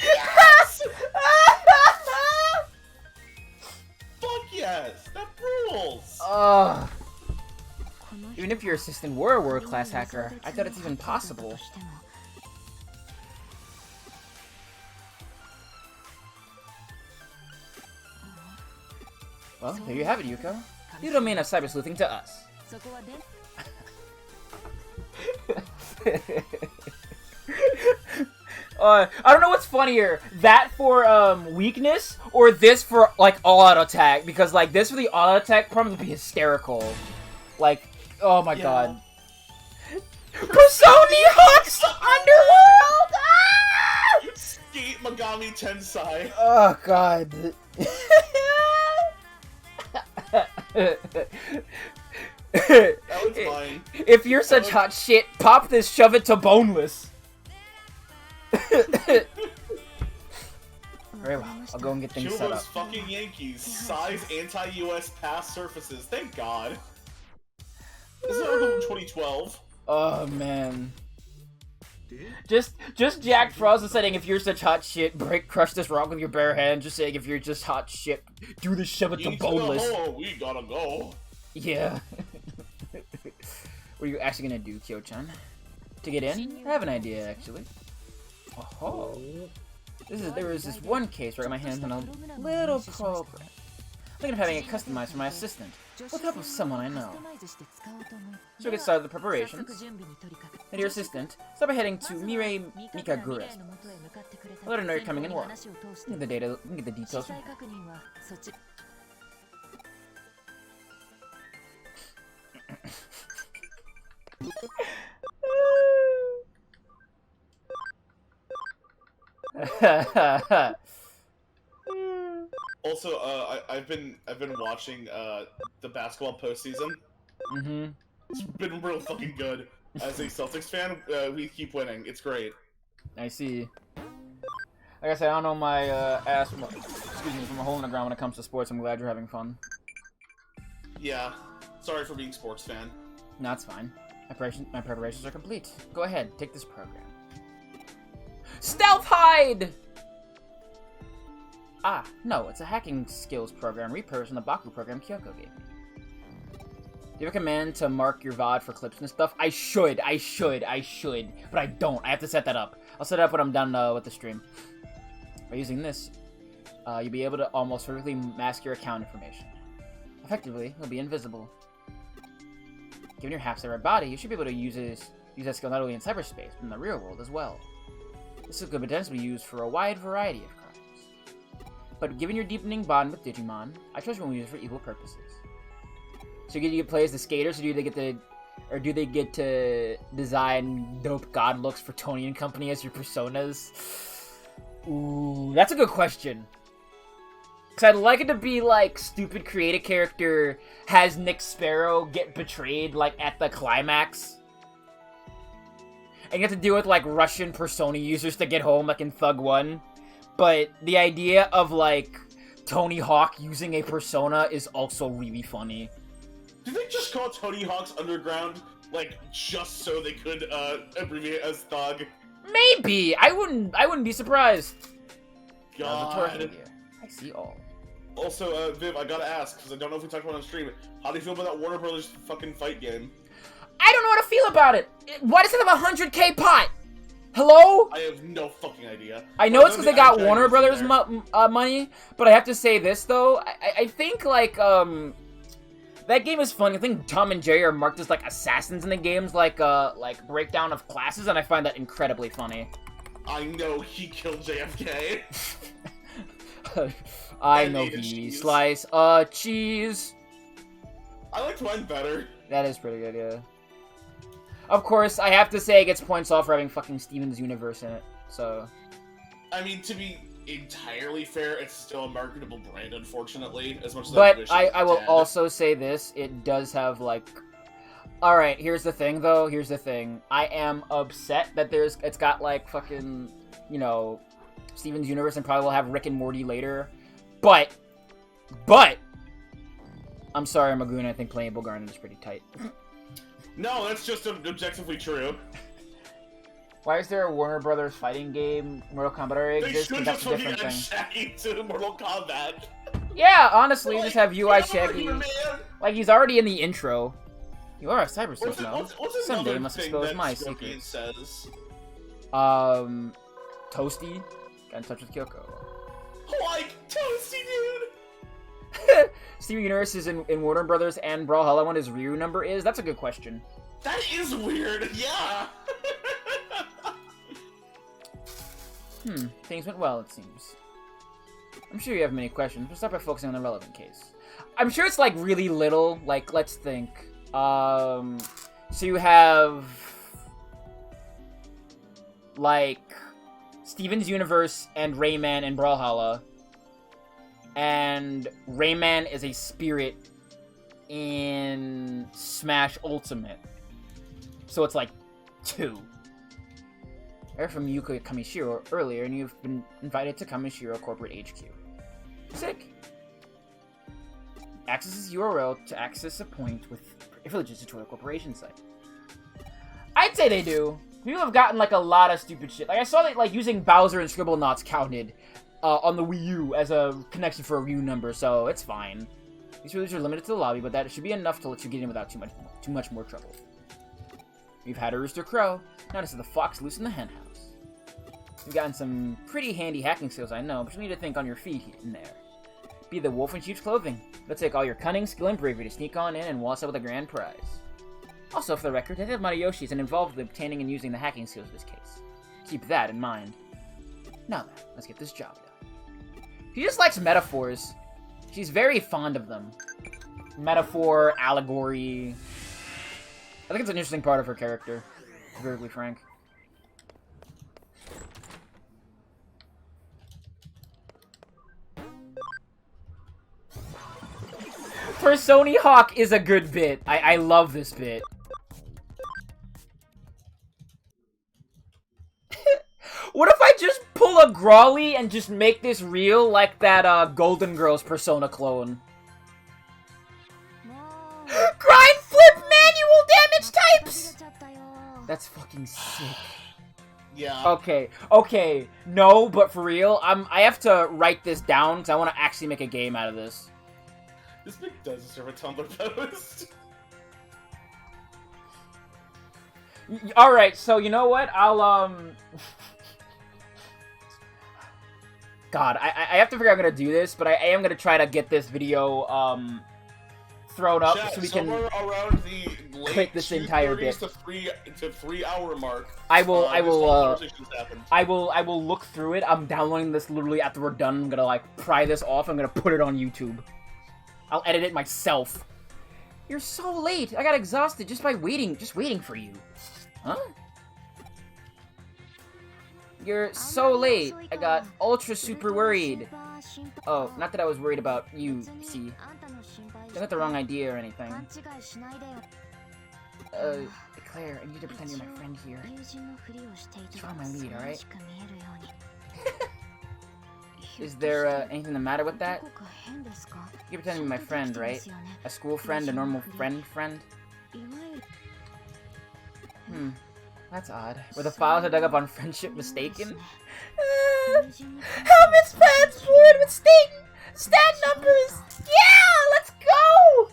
Yes! Fuck yes! That rules! Even if your assistant were a world-class hacker, I doubt it's even possible. Well, there you have it, Yuko. You don't mean a cyber sleuthing to us. I don't know what's funnier, that for weakness, or this for like all-out attack, because like this for the all-out attack probably would be hysterical. Like, oh my god. Persona Hawk's Underworld! Ah! Gate Megami Tensei. Oh god. That was fine. If you're such hot shit, pop this, shove it to boneless. Very well. I'll go and get things set up. Cuba's fucking Yankees. Size anti-US pass surfaces. Thank God. This is article from 2012. Oh man. Just Jack Frost is saying if you're such hot shit, crush this rock with your bare hand. Just saying if you're just hot shit, do the shove it to boneless. We gotta go. Yeah. What are you actually gonna do, Kyo-chan? To get in? I have an idea actually. Oh. There was this one case where I got my hands on a little program. I'm thinking of having it customized for my assistant, with the help of someone I know. So we get started with the preparations. And your assistant, start by heading to Mirei Mikagura's place. I'll let her know you're coming in well. We can get the details from her. Also, I've been watching the basketball postseason. Mm-hmm. It's been real fucking good. As a Celtics fan, we keep winning. It's great. I see. Like I said, I don't know my ass from a hole in the ground when it comes to sports. I'm glad you're having fun. Yeah. Sorry for being sports fan. No, it's fine. My preparations are complete. Go ahead, take this program. Stealth hide! Ah, no, it's a hacking skills program repurposed from the Baku program Kyoko gave me. Do you have a command to mark your VOD for clips and stuff? I should, but I don't. I have to set that up. I'll set it up when I'm done with the stream. By using this, you'll be able to almost perfectly mask your account information. Effectively, you'll be invisible. Given your half-cyber body, you should be able to use that skill not only in cyberspace, but in the real world as well. This could potentially be used for a wide variety of crimes. But given your deepening bond with Digimon, I trust you won't use it for evil purposes. So you get to play as the skaters, or do they get to design dope god looks for Tony and company as your personas? Ooh, that's a good question. Cause I'd like it to be like stupid creative character has Nick Sparrow get betrayed like at the climax. And you have to deal with like Russian persona users to get home like in Thug 1. But the idea of like Tony Hawk using a persona is also really funny. Did they just call Tony Hawk's Underground like just so they could abbreviate as Thug? Maybe. I wouldn't be surprised. God. I see all. Also, Viv, I gotta ask, because I don't know if we talked about it on stream, how do you feel about that Warner Brothers fucking fight game? I don't know how to feel about it! Why does it have a 100k pot? Hello? I have no fucking idea. I know it's because they got Warner Brothers money, but I have to say this, though. I think, like, that game is fun. I think Tom and Jerry are marked as, like, assassins in the games, like breakdown of classes, and I find that incredibly funny. I know he killed JFK. I know he slice cheese. I liked mine better. That is pretty good, yeah. Of course, I have to say it gets points off for having fucking Steven's Universe in it, so... I mean, to be entirely fair, it's still a marketable brand, unfortunately, as much as But I will also say this, it does have, like... Alright, here's the thing, though, here's the thing. I am upset that it's got, like, fucking, you know, Steven's Universe, and probably will have Rick and Morty later. But... I'm sorry, Magoon, I think playing Garnet is pretty tight. No, that's just objectively true. Why is there a Warner Brothers fighting game? Mortal Kombat already exists? They should That's just a fucking different add thing. Shaggy to Mortal Kombat. Yeah, honestly, Like, just have UI yeah, Shaggy. man. Like, he's already in the intro. You are a cyber What's now. what's Someday another must thing expose that my Scorpion secrets. says? Toasty? Got in touch with Kyoko. Like, Toasty, dude! Steven Universe is in Warner Brothers and Brawlhalla what his Ryu number is? That's a good question. That is weird, yeah! Things went well, it seems. I'm sure you have many questions, but start by focusing on the relevant case. I'm sure it's, like, really little. Like, let's think. So you have... like... Steven's Universe and Rayman and Brawlhalla. And Rayman is a spirit in Smash Ultimate. So it's like 2. I heard from Yuka Kamishiro earlier, and you've been invited to Kamishiro Corporate HQ. Sick. Access this URL to access a point with privileges to Toy Corporation site. I'd say they do. People have gotten like a lot of stupid shit. Like I saw that like using Bowser and Scribblenauts counted on the Wii U as a connection for a Wii U number, so it's fine. These releases are limited to the lobby, but that should be enough to let you get in without too much more trouble. We've had a rooster crow. Now this is the fox loose in the hen house. You've gotten some pretty handy hacking skills, I know, but you need to think on your feet in there. Be the wolf in sheep's clothing. Let's take all your cunning, skill, and bravery to sneak on in and waltz out with a grand prize. Also, for the record, Detective Matayoshi is involved with obtaining and using the hacking skills in this case. Keep that in mind. Now then, let's get this job done. She just likes metaphors. She's very fond of them. Metaphor, allegory. I think it's an interesting part of her character, to be perfectly frank. Persony Hawk is a good bit. I love this bit. What if I just pull a Grawly and just make this real like that Golden Girls Persona clone? Grind flip manual damage types! That's fucking sick. Yeah. Okay. No, but for real, I have to write this down because I want to actually make a game out of this. This bit does deserve a Tumblr post. Alright, so you know what? I'll, God, I have to figure out how I'm gonna do this, but I am gonna try to get this video, thrown up so we can somewhere around the late clip this entire bit. to 3 hour mark. I will look through it. I'm downloading this literally after we're done. I'm gonna, like, pry this off. I'm gonna put it on YouTube. I'll edit it myself. You're so late. I got exhausted just waiting for you. Huh? You're so late. I got ultra super worried. Oh, not that I was worried about you, see. Don't got the wrong idea or anything. Claire, I need to pretend you're my friend here. Just follow my lead, alright? Is there, anything the matter with that? You're pretending to be my friend, right? A school friend, a normal friend? That's odd. Were the files I dug up on friendship mistaken? Help Miss Password with stat numbers! Yeah! Let's go!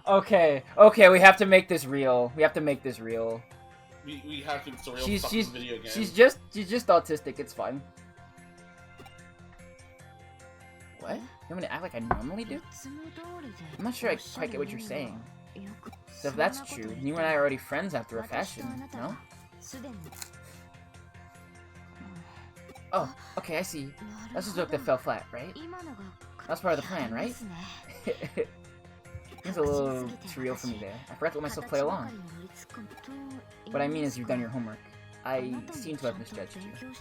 Okay, we have to make this real. We have to make this real. We have to, it's a real fucking video game. She's just autistic, it's fine. What? You want me to act like I normally do? I'm not sure I quite get what you're saying. So if that's true, you and I are already friends after a fashion, no? Oh, okay, I see. That's a joke that fell flat, right? That's part of the plan, right? It's a little surreal for me there. I forgot to let myself play along. What I mean is you've done your homework. I seem to have misjudged you.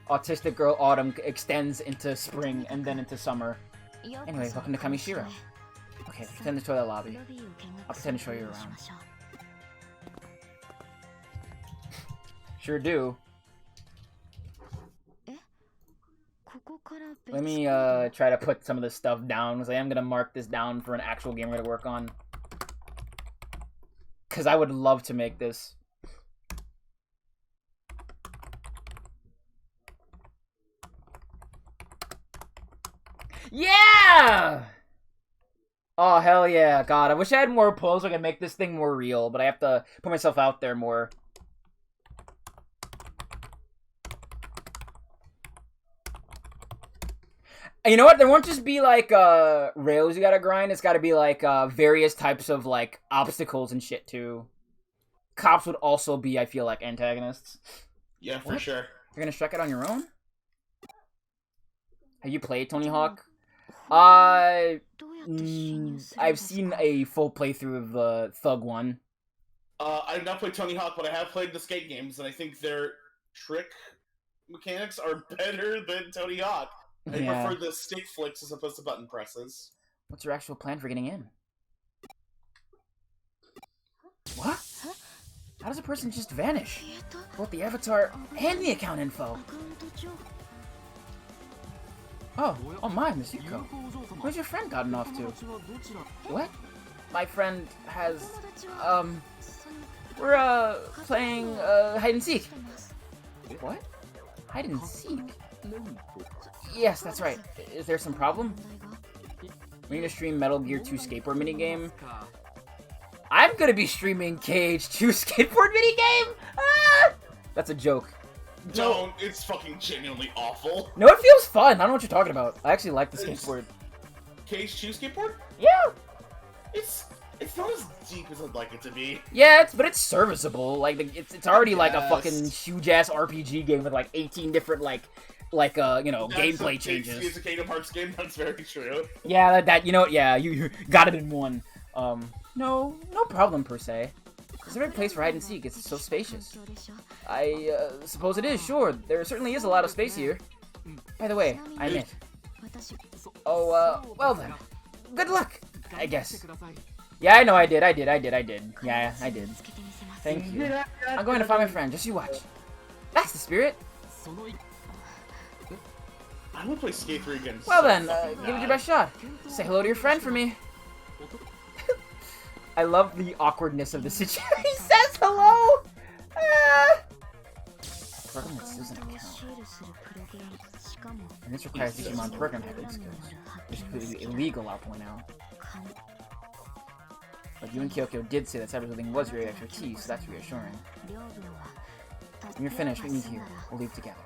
Autistic girl autumn extends into spring and then into summer. Anyway, welcome to Kamishiro. Okay, let's pretend to toilet lobby. I'll pretend to show you around. Sure do. Let me try to put some of this stuff down, because I am going to mark this down for an actual game we're going to work on. Because I would love to make this. Yeah! Oh, hell yeah. God, I wish I had more pulls so I could make this thing more real, but I have to put myself out there more. You know what? There won't just be, like, rails you gotta grind. It's gotta be, like, various types of, like, obstacles and shit, too. Cops would also be, I feel like, antagonists. Yeah, for sure. You're gonna strike it on your own? Have you played Tony Hawk? I've seen a full playthrough of the Thug one. I've not played Tony Hawk, but I have played the skate games, and I think their trick mechanics are better than Tony Hawk. I Yeah. prefer the stick flicks as opposed to button presses. What's your actual plan for getting in? What? How does a person just vanish? Both the avatar and the account info. Oh my, Miss Yuko. Where's your friend gotten off to? What? My friend has, we're, playing, hide and seek. What? Hide and seek? Yes, that's right. Is there some problem? We're gonna stream Metal Gear 2 skateboard minigame. I'm gonna be streaming KH2 skateboard minigame? Ah! That's a joke. Don't, it's fucking genuinely awful. No, it feels fun. I don't know what you're talking about. I actually like the skateboard. KH2 skateboard? Yeah. It's not as deep as I'd like it to be. Yeah, but it's serviceable. Like it's already like a fucking huge ass RPG game with like 18 different gameplay changes. It's a Kingdom Hearts game. That's very true. Yeah, you got it in one. No problem per se. It's a great place for hide and seek. It's so spacious. I suppose it is. Sure, there certainly is a lot of space here. By the way, I'm it. Oh, well then. Good luck, I guess. Yeah, I know I did. Yeah, I did. Thank you. I'm going to find my friend. Just you watch. That's the spirit. I want to play Skate 3 again. Well then, give it your best shot. Say hello to your friend for me. I love the awkwardness of the situation. He says hello! Program that Susan account. And this requires Digimon program hacking skills. Which is completely illegal, I'll point out. But you and Kyoko did say that cyberbullying was your expertise, so that's reassuring. When you're finished, meet me here. We'll leave together.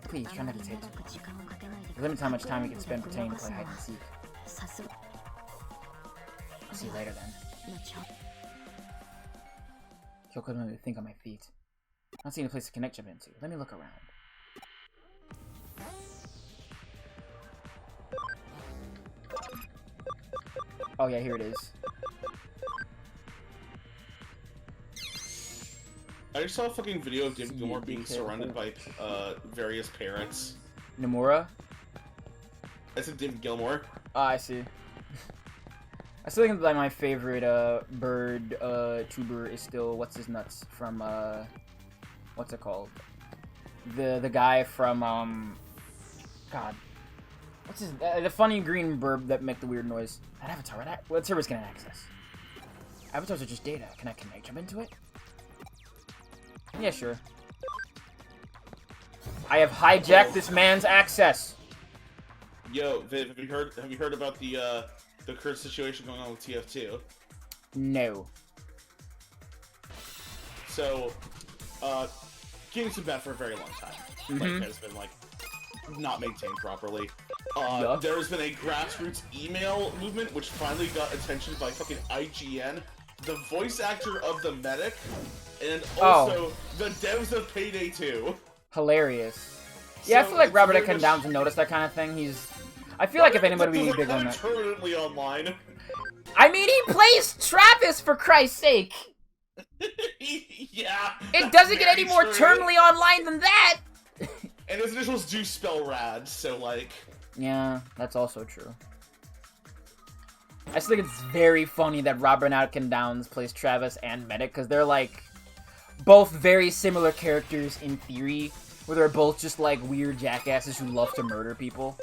Please, try not to take too long. There's limited how much time we can spend pretending to play hide and seek. I'll see you later then. Kyoko doesn't really think on my feet. I don't see any place to connect jump into. Let me look around. Oh yeah, here it is. I just saw a fucking video of David Gilmour being surrounded by various parents. Nomura? I said David Gilmour. Ah, I see. I still think that my favorite bird tuber is still what's his nuts from what's it called? The guy from God, what's his the funny green bird that make the weird noise? That avatar, what servers can I access? Avatars are just data. Can I connect jump into it? Yeah, sure. I have hijacked this man's access. Yo, Viv, have you heard about the current situation going on with TF2? No. So, game's been bad for a very long time. Like, has been like not maintained properly. There's been a grassroots email movement which finally got attention by fucking IGN, the voice actor of the medic, and also the devs of Payday 2. Hilarious. Yeah, so I feel like Robert came down to notice that kind of thing. I feel like if anybody would be big on that. Permanently online. I mean, he plays Travis, for Christ's sake! Yeah. It doesn't get any more terminally online than that! And his initials do spell rad, so like... Yeah, that's also true. I still think it's very funny that Robert Atkin Downs plays Travis and Medic, because they're like both very similar characters in theory, where they're both just like weird jackasses who love to murder people.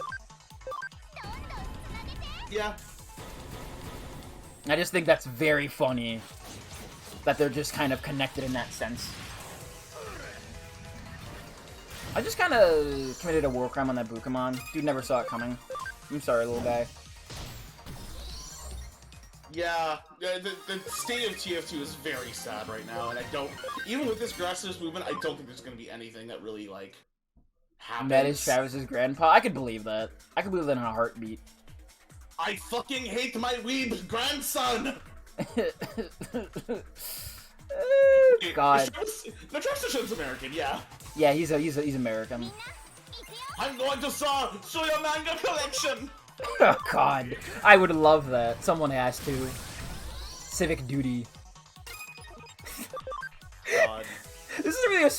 Yeah. I just think that's very funny that they're just kind of connected in that sense. I just kind of committed a war crime on that Bukamon. Dude never saw it coming. I'm sorry, little guy. Yeah, the state of TF2 is very sad right now, and I don't... Even with this grassroots movement, I don't think there's going to be anything that really, like, happens. That is Travis's grandpa? I could believe that. I could believe that in a heartbeat. I fucking hate my weeb grandson! God. The Travis American, yeah. Yeah, he's American. I'm going to saw your manga collection! Oh God, I would love that. Someone has to. Civic duty. God. This is really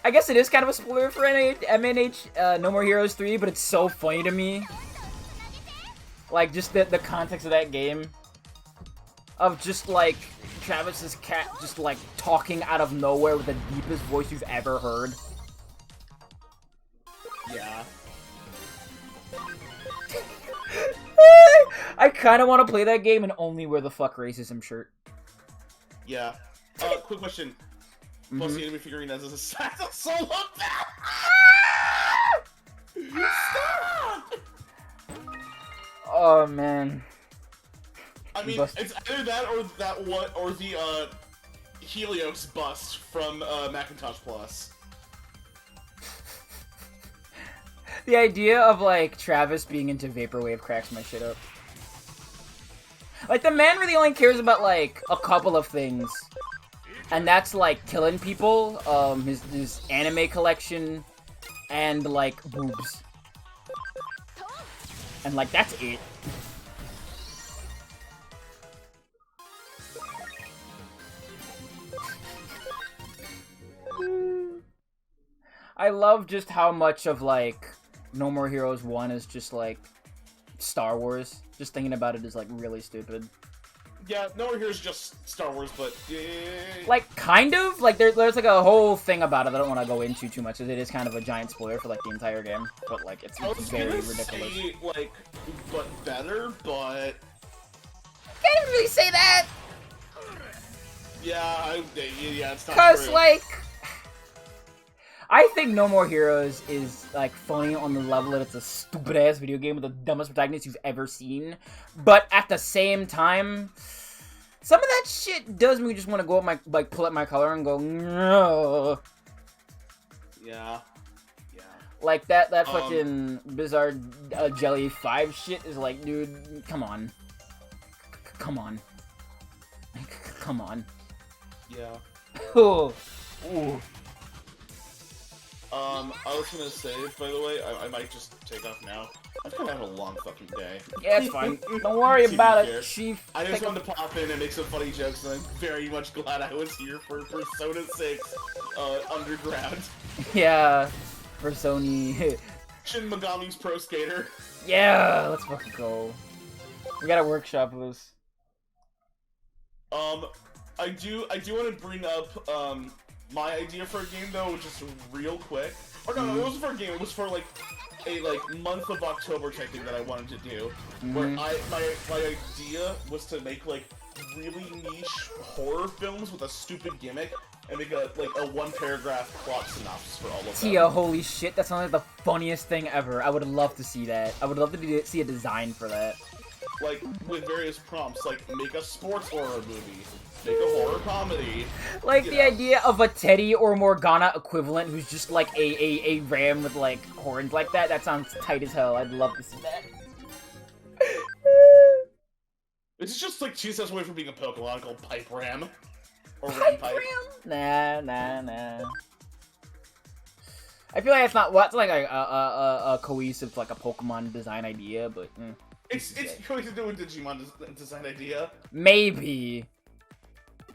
I guess it is kind of a spoiler for MNH, No More Heroes 3, but it's so funny to me. Like, just the context of that game. Of just, like, Travis's cat just, like, talking out of nowhere with the deepest voice you've ever heard. Yeah. I kind of want to play that game and only wear the fuck racism shirt. Yeah. Quick question. Plus the enemy figurine as a solo back. Stop! Oh man. I mean, it's either that or the Helios bust from Macintosh Plus. The idea of, like, Travis being into Vaporwave cracks my shit up. Like, the man really only cares about, like, a couple of things. And that's, like, killing people, his anime collection, and, like, boobs. And, like, that's it. I love just how much of, like, No More Heroes 1 is just, like, Star Wars. Just thinking about it is, like, really stupid. Yeah, No More Heroes is just Star Wars, but... Like, kind of? Like, there's like, a whole thing about it that I don't want to go into too much, because it is kind of a giant spoiler for, like, the entire game. But, like, it's very ridiculous. Say, like, but better, but... I didn't really say that! Yeah, yeah, it's not Because, true. like... I think No More Heroes is, like, funny on the level that it's a stupid-ass video game with the dumbest protagonist you've ever seen. But at the same time, some of that shit does make me just want to go up my, like, pull up my collar and go, no. Yeah. Yeah. Like, that fucking Bizarre Jelly 5 shit is like, dude, come on. Come on. Come on. Yeah. Oh. Ooh. I was gonna say, by the way, I might just take off now. I've been having a long fucking day. Yeah, it's fine. Don't worry about it, Chief. I just wanted to pop in and make some funny jokes, and I'm very much glad I was here for Persona 6 Underground. Yeah, for Sony. Shin Megami's Pro Skater. Yeah, let's fucking go. We gotta workshop this. I do want to bring up, my idea for a game, though, just real quick. Or no, it wasn't for a game, it was for, like, a, month of October type thing that I wanted to do. Where my idea was to make, like, really niche horror films with a stupid gimmick, and make a one-paragraph plot synopsis for all of them. Tia, holy shit, that sounds like the funniest thing ever. I would love to see that. I would love to see a design for that. Like, with various prompts, like, make a sports horror movie. Make a horror comedy. Like, the idea of a Teddy or Morgana equivalent who's just, like, a ram with, like, horns like that. That sounds tight as hell. I'd love to see that. It's just, like, two steps away from being a Pokemon called Pipe Ram. Or Pipe Ram. Nah. I feel like it's not, what's like a cohesive, like, a Pokemon design idea, but... It's going to do with Digimon design idea. Maybe.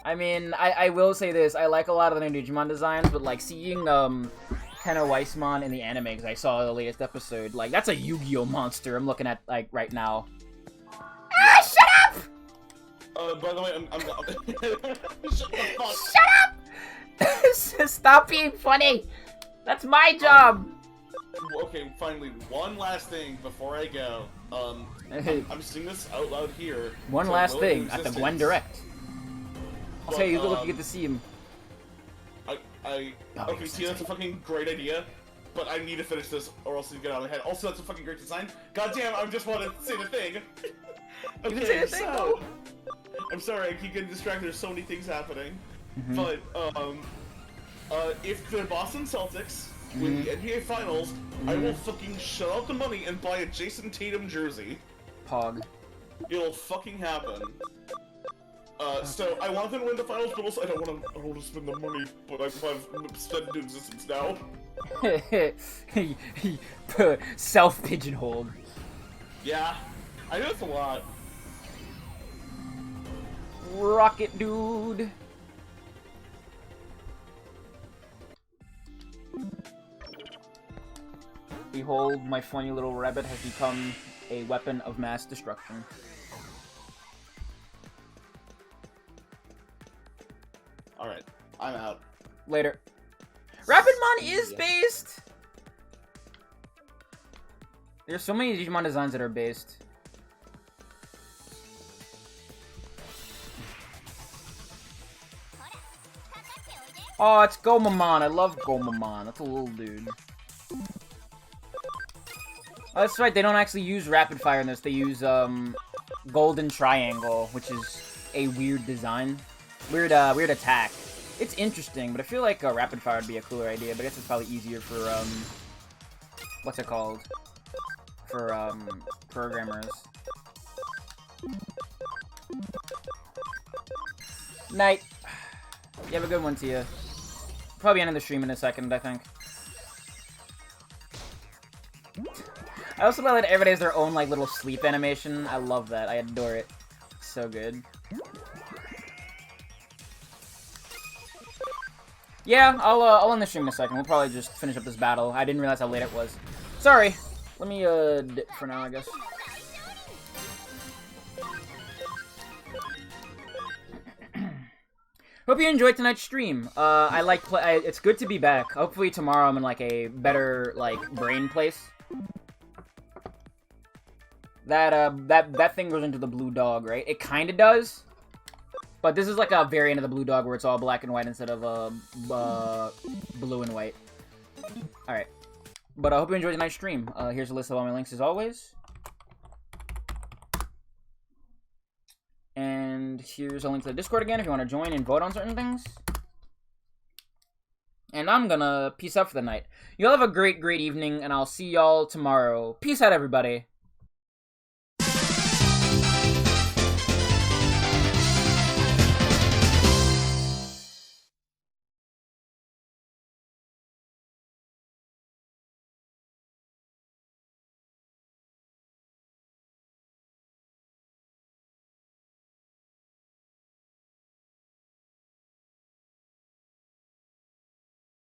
I mean, I will say this, I like a lot of the new Digimon designs, but, like, seeing, Kenna Weissmon in the anime, because I saw the latest episode, like, that's a Yu-Gi-Oh! Monster I'm looking at, like, right now. Yeah. Ah, shut up! By the way, I'm shut the fuck. Shut up! Stop being funny! That's my job! Okay, finally, one last thing before I go. I'm seeing this out loud here. One last thing, at the Gwen Direct. I'll tell you, look, you get to see him. Okay, see, that's a fucking great idea, but I need to finish this or else you get out of my head. Also, that's a fucking great design. Goddamn, I just want to say the thing. Okay, so... I'm sorry, I keep getting distracted, there's so many things happening. But, if the Boston Celtics win the NBA Finals, I will fucking shell out the money and buy a Jason Tatum jersey. Pog. It'll fucking happen. So I want them to win the finals, but also I don't want to spend the money, but I've spent into existence now. Self-pigeonholed. Yeah, I know it's a lot. Rocket dude. Behold, my funny little rabbit has become a weapon of mass destruction. Alright, I'm out. Later. Rapidmon is based! There's so many Digimon designs that are based. Oh, it's Gomamon. I love Gomamon. That's a little dude. Oh, that's right. They don't actually use Rapid Fire in this. They use, Golden Triangle, which is a weird design. Weird attack. It's interesting, but I feel like Rapid Fire would be a cooler idea, but I guess it's probably easier for, what's it called? For, programmers. Night. You have a good one, Tia. Probably end the stream in a second, I think. I also love that everybody has their own, like, little sleep animation. I love that. I adore it. It's so good. Yeah, I'll end the stream in a second. We'll probably just finish up this battle. I didn't realize how late it was. Sorry. Let me, dip for now, I guess. Hope you enjoyed tonight's stream. It's good to be back. Hopefully tomorrow I'm in, like, a better, like, brain place. That thing goes into the blue dog, right? It kinda does. But this is like a variant of the blue dog where it's all black and white instead of, blue and white. Alright. But I hope you enjoyed tonight's stream. Here's a list of all my links as always. And here's a link to the Discord again if you want to join and vote on certain things. And I'm gonna peace out for the night. Y'all have a great, great evening, and I'll see y'all tomorrow. Peace out, everybody.